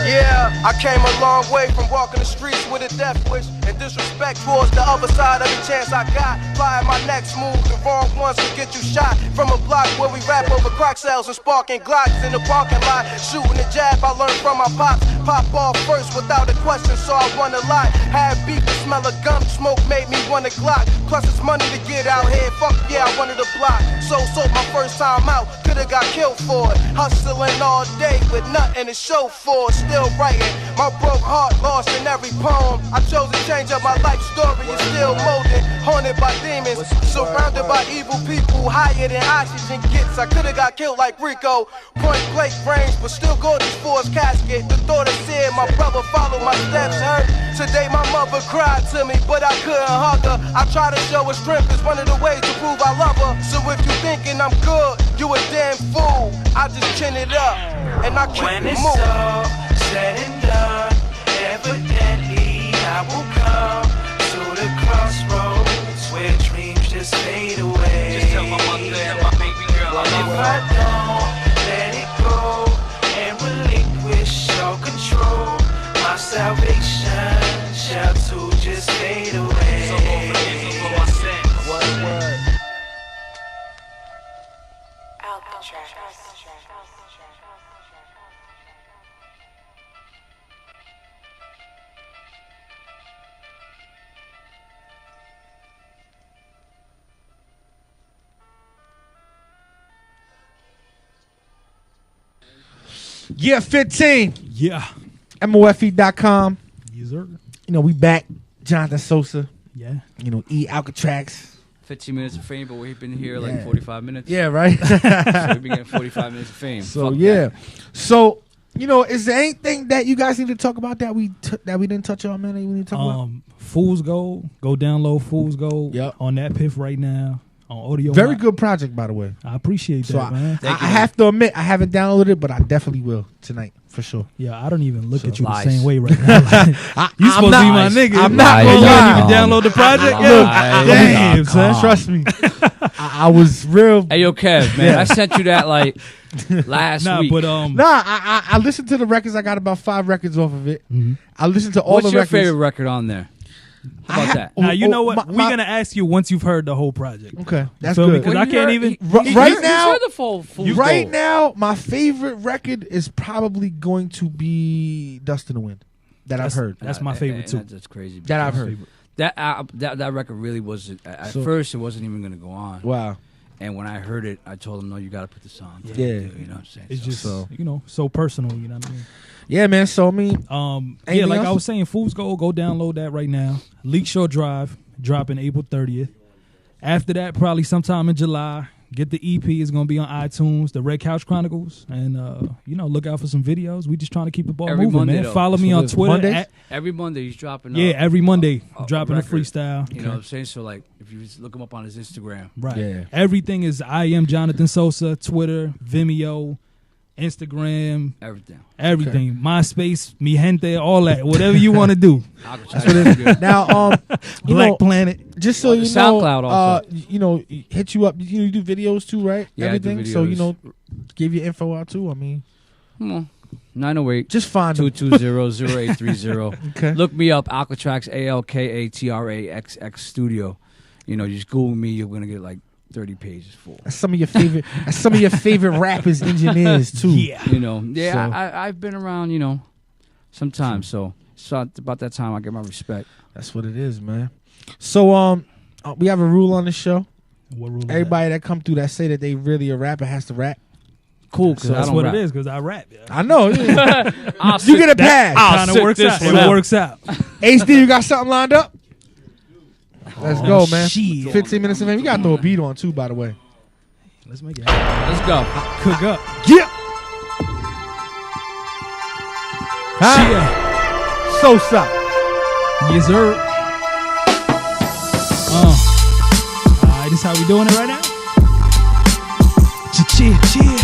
Yeah, I came a long way from walking the streets with a death wish and disrespect towards the other side every chance I got. Flying my next move, the wrong ones could get you shot. From a block where we rap over crack sales and sparking Glocks in the parking lot. Shooting the jab I learned from my pops. Pop off first without a question, so I won a lot. Had beef, the smell of gum smoke made me want a Glock. Plus it's money to get out here, fuck yeah, I wanted a block. So my first time out, could've got killed for it. Hustling all day with nothing to show for it. Still writing, my broke heart lost in every poem. I chose to change up my life story, it's still molding. Haunted by demons, surrounded by evil people. Higher than oxygen gets, I could've got killed like Rico. Point blank range, but still gorgeous for his casket. The thought of seeing my brother follow my steps hurt. Today my mother cried to me, but I couldn't hug her. I try to show her strength is one of the ways to prove I love her. So if you thinking I'm good, you a damn fool. I just chin it up, and I keep When it it's moving. all said and done, evidently I will come to the crossroads where dreams just fade away. Just tell my mother and my baby girl I love If her. I don't let it go and relinquish all control, my salvation shall too just fade away. So Lord, forgive me for my sins. Yeah, 15. Yeah. MOFE.com. Yes, sir. You know, we back. Jonathan Sosa. Yeah. You know, Alcatrax. 15 minutes of fame, but we've been here like Yeah. 45 minutes. Yeah, right. So we've been getting 45 minutes of fame. So Fuck yeah. that. So, you know, is there anything that you guys need to talk about that we didn't touch on, man? That you need to talk about? Fool's Gold. Go download Fool's Gold on that piff right now on audio. Very good project, by the way. I appreciate that, So man. I have to admit, I haven't downloaded it, but I definitely will tonight. for sure. Yeah, I don't even look at you Lies. the same way right now. You I'm supposed to not- be my nigga. I'm not You gonna lie. didn't even download the project. Lies. Damn, son. Trust me. I was real. Hey, yo, Kev, man, Yeah. I sent you that like last Nah, week. but I listened to the records. I got about 5 records off of it. I listened to all What's the your records. favorite record on there? How about that? Now you know what? my- We're gonna ask you once you've heard the whole project. Okay, that's You feel me? good. Because Well, I you can't heard- even. Right now, heard the full right gold. now, my favorite record is probably going to be "Dust in the Wind" that I've heard. That's my favorite too. That's crazy. That I've heard. That record really wasn't. At So- first, it wasn't even going to go on. Wow. And when I heard it, I told him, "No, you got to put this on." Yeah. You know what I'm saying? It's just So- so personal. You know what I mean? Yeah, man. So I mean, Yeah, anything like else? I was saying, Fool's Gold, go download that right now. Leak Shore Drive, dropping April 30th. After that, probably sometime in July, get the EP. It's going to be on iTunes, the Red Couch Chronicles. And, look out for some videos. We just trying to keep the ball Every moving, Monday, man. though. Follow me on Twitter. Mondays? Every Monday he's dropping. Yeah, every Monday, dropping a record. freestyle. You know what I'm saying? So like, if you just look him up on his Instagram, Right. Yeah. Everything is I am Jonathan Sosa, Twitter, Vimeo, Instagram, everything. MySpace, Mi Gente, all that. Whatever you want to do. That's what it is. Now, you Black know, Planet. Just so you know, SoundCloud also. Hit you up. You do videos too, right? Yeah, I do everything. So videos. give your info out too. I mean, come on. 908 just find 220-0830. Okay. Look me up, Alcatrax, ALKATRAXX Studio. You know, just Google me, you're gonna get like 30 pages full. That's some of your favorite. That's some of your favorite rappers, engineers too. You know, yeah, So- I've been around, sometimes. So about that time I get my respect. That's what it is, man. So we have a rule on the show. What rule? Everybody that come through that say that they really a rapper has to rap. Cool, So that's what it is, because I rap. Yeah. I know. Yeah. I'll you get a sit- that- pass. I'll Kind of works this out. one It out. works out. HD, you got something lined up? Let's go, man. shit. 15 minutes of fame. You got to throw a beat on too, by the way. Let's make it. Let's go. Cook up. Yeah. Cheer. Sosa. Yes, sir. Alright, this how we doing it right now? Cheer, cheer.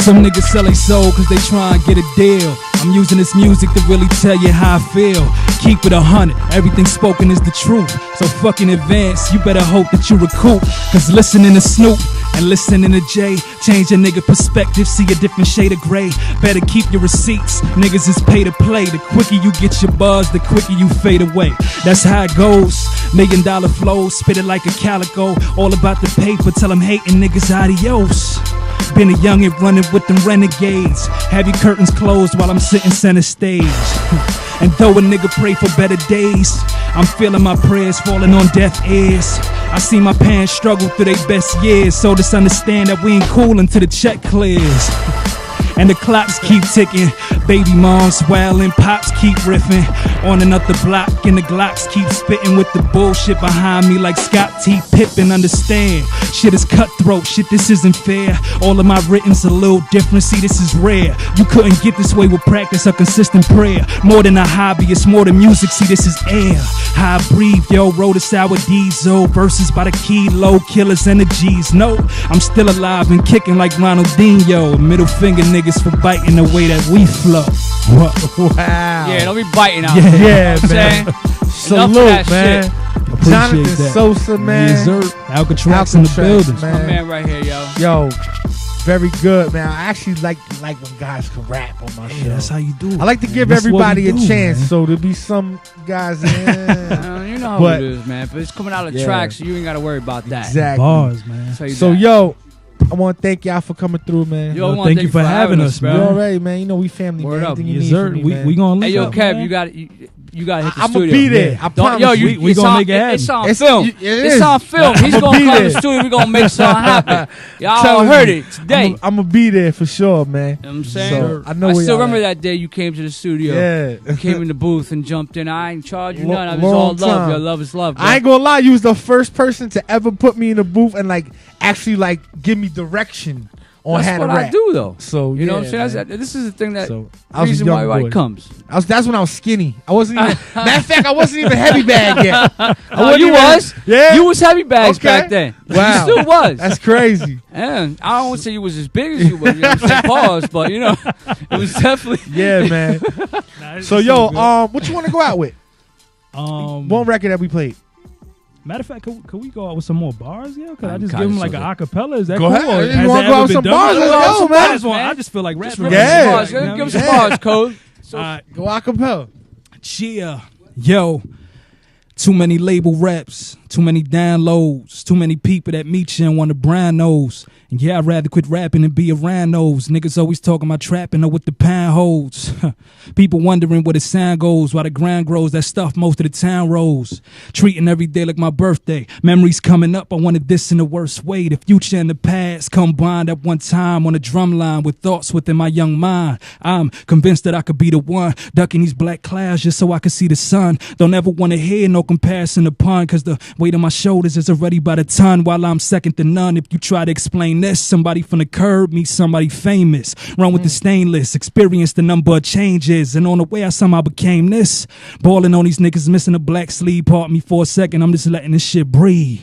Some niggas sell their soul cause they try and get a deal. I'm using this music to really tell you how I feel. Keep it 100, everything spoken is the truth. So fuck in advance, you better hope that you recoup. Cause listening to Snoop and listening to Jay change a nigga perspective, see a different shade of gray. Better keep your receipts, niggas is pay to play. The quicker you get your buzz, the quicker you fade away. That's how it goes. $1 million flows, spit it like a calico. All about the paper, tell them hating niggas adios. Been a youngin' running with them renegades. Have your curtains closed while I'm sitting center stage. And though a nigga pray for better days, I'm feeling my prayers falling on deaf ears. I see my parents struggle through their best years, so just understand that we ain't cool until the check clears. And the clocks keep ticking. Baby moms wailing, pops keep riffing. On another block, and the Glocks keep spitting with the bullshit behind me like Scott T. Pippen. Understand, shit is cutthroat, shit this isn't fair. All of my written's a little different, see this is rare. You couldn't get this way with practice or consistent prayer. More than a hobby, it's more than music, see this is air. How I breathe, yo, roll the sour diesel. Verses by the kilo, killers energies. No, I'm still alive and kicking like Ronaldinho. Middle finger niggas for biting the way that we flow. Wow. Yeah, don't be biting out Yeah, there. Yeah, You know what I'm man. saying? Enough of Salute, that man. shit. Appreciate Jonathan that. Sosa, man. Yes, sir. Alcatrax in the building. My man right here, yo. Yo, very good, man. I actually like when guys can rap on my show. Yeah, that's how you do it. I like to man. give That's what everybody we a do, chance. man. So there'll be some guys. You know how But- it is, man. But it's coming out of the Yeah. track, so you ain't got to worry about that. Exactly. Bars, man. I'll tell you So that. yo, I want to thank y'all for coming through, man. Yo, I wanna thank you for having us, bro. You man. already, man. You know we family. Word man. up. Anything you Yes, need sir. from me, We man. gonna link Hey, yo, up, Kev, man. you got to hit the I'm studio. gonna be there. Yeah. I Don't, promise. yo, you. we it's gonna on, make it happen. It's on It's- film. it It's is. on film. He's I'ma gonna be come to there. the studio. We gonna make something happen. Y'all Telling heard you. it today. I'm gonna be there for sure, man. You know what I'm saying? So, I know I where still y'all remember at. that day you came to the studio. Yeah. You came in the booth and jumped in. I ain't charge you Lo- none. I was long all love. time. Your love is love. Bro. I ain't gonna lie, you was the first person to ever put me in the booth and like actually like give me direction on That's how to what rap. I do though. So you know what I'm yeah, saying? This is the thing that I was a reason young why boy. it comes. That's when I was skinny. I wasn't even. Matter of fact, I wasn't even heavy bag yet. You was. Yeah. You was heavy bags Okay. back then. Wow. You still was. That's crazy. And I don't want to say you was as big as you was. You know what I'm saying? Pause, but you know, it was definitely. Yeah, man. So yo, what you want to go out with? One record that we played. Matter of fact, could we go out with some more bars? Yeah, could I I'm just kinda give them like so an acapella? Is that Go cool? ahead. Or You has wanna that go ever out been some done bars? before? Let's go, man. I just feel like rap. Give him some bars, Code. All right. Go acapella. Cheer. Yo. Too many label reps, too many downloads, too many people that meet you and want to brand those. And yeah, I'd rather quit rapping and be around those. Niggas always talking about trapping or what the pound holds. People wondering where the sound goes while the ground grows. That stuff most of the town rolls. Treating every day like my birthday. Memories coming up, I wanted this in the worst way. The future and the past combined at one time on a drum line with thoughts within my young mind. I'm convinced that I could be the one ducking these black clouds just so I could see the sun. Don't ever want to hear no comparison upon, cause the weight on my shoulders is already by the ton while I'm second to none. If you try to explain this, somebody from the curb meet somebody famous. Run with the stainless, experience the number of changes, and on the way I somehow became this. Balling on these niggas, missing a black sleeve. Part me for a second, I'm just letting this shit breathe.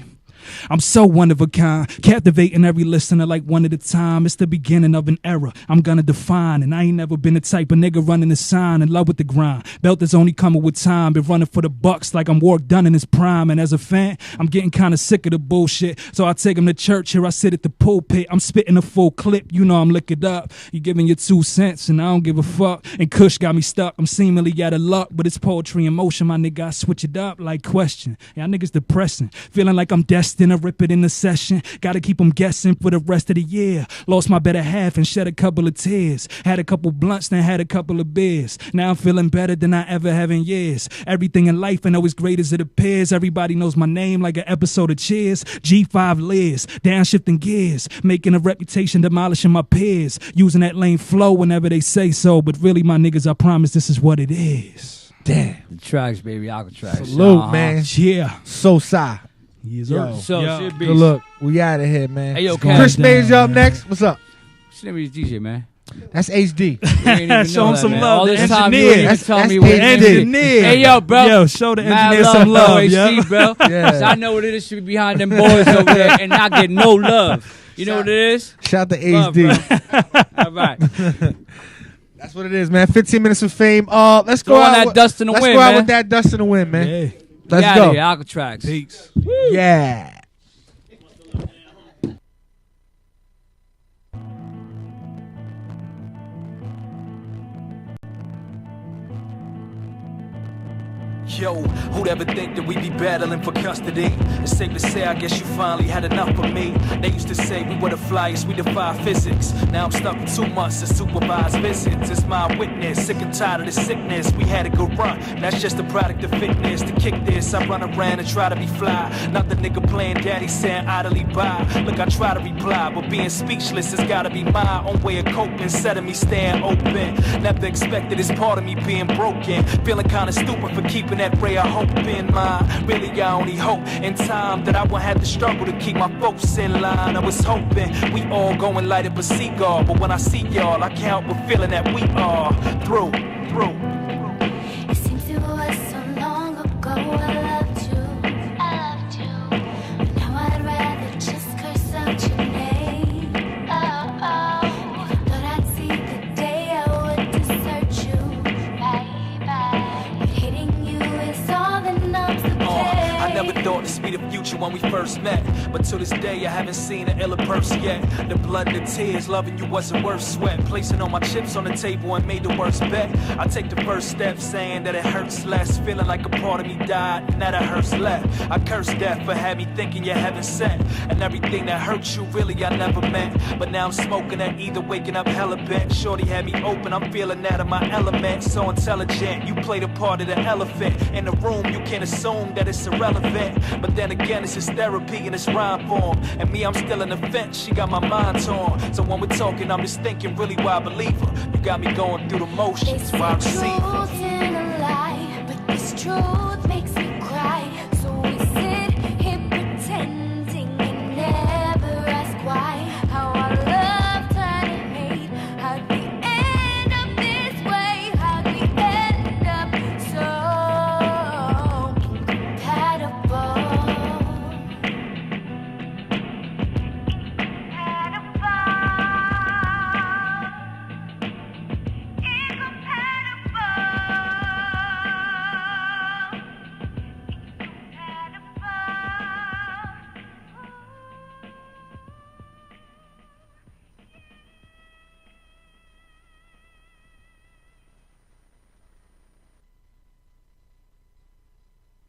I'm so one of a kind, captivating every listener like one at a time. It's the beginning of an era I'm gonna define, and I ain't never been the type of nigga running the sign, in love with the grind. Belt is only coming with time, been running for the bucks like I'm Warwick Dunn in his prime. And as a fan, I'm getting kinda sick of the bullshit, so I take him to church. Here I sit at the pulpit, I'm spitting a full clip, you know I'm liquored up. You giving your 2 cents and I don't give a fuck. And Kush got me stuck, I'm seemingly out of luck, but it's poetry in motion, my nigga. I switch it up like question. Y'all niggas depressing, feeling like I'm destined to rip it in the session. Gotta keep them guessing for the rest of the year. Lost my better half and shed a couple of tears. Had a couple blunts, then had a couple of beers. Now I'm feeling better than I ever have in years. Everything in life ain't always great as it appears. Everybody knows my name like an episode of Cheers. G5 Liz, downshifting gears, making a reputation, demolishing my peers. Using that lame flow whenever they say so. But really, my niggas, I promise this is what it is. Damn. The tracks, baby, Alcatraz. Salute, man. Yeah. Sosa. Yes, Yo. So, Yo. shit Good look. We out of here, man. Hey, yo, Chris Major up next. What's up? What's your name of your DJ, man? That's HD. Show him some man. love. All The this time you engineer. ain't even tell That's me what it is. engineer. Hey, yo, bro. Yo, show the Mad engineer some bro, love, HC, yo. bro. Yeah. 'Cause I know what it is to be behind them boys over there and not get no love. You know what it is? Shout to Love, HD. bro. All right. That's what it is, man. 15 minutes of fame. Let's go Throw on out. that with, dust in the let's wind, go out man. with that dust in the wind, man. Yeah. Let's Get go. outta here, Alcatraz. Peace. Yeah. Yo, who'd ever think that we'd be battling for custody? It's safe to say, I guess you finally had enough of me. They used to say we were the flyest, we defy physics. Now I'm stuck with 2 months to supervise visits. It's my witness, sick and tired of the sickness. We had a good run, that's just a product of fitness. To kick this, I run around and try to be fly. Not the nigga playing daddy saying idly by. Look, I try to reply, but being speechless has gotta be my own way of coping. Instead of me staying open, never expected it's part of me being broken. Feeling kinda stupid for keeping that ray of hope in mind. Really, I only hope in time that I won't have to struggle to keep my folks in line. I was hoping we all going light up a cigar, but when I see y'all, I can't help but feeling that we are through. It seems it was so long ago. I loved you. But now I'd rather just curse out your name. Never thought I'd see the day I would desert you. But hitting you is all that numbs the pain. I never thought this be the future when we first met, but to this day I haven't seen an iller person yet. The blood and the tears, loving you wasn't worth sweat. Placing all my chips on the table and made the worst bet. I take the first step saying that it hurts less, feeling like a part of me died and that it hurts left. I curse death for having me thinking you heaven sent, and everything that hurt you really I never meant. But now I'm smoking that either, waking up hella bent. Shorty had me open, I'm feeling out of my element. So intelligent, you played a part of the elephant in the room. You can't assume that it's irrelevant, but then again it's just therapy in its rhyme form. And me, I'm still in the fence, she got my mind torn. So when we're talking, I'm just thinking really why I believe her. You got me going through the motions, why I receive her. Truth in a lie, but this truth makes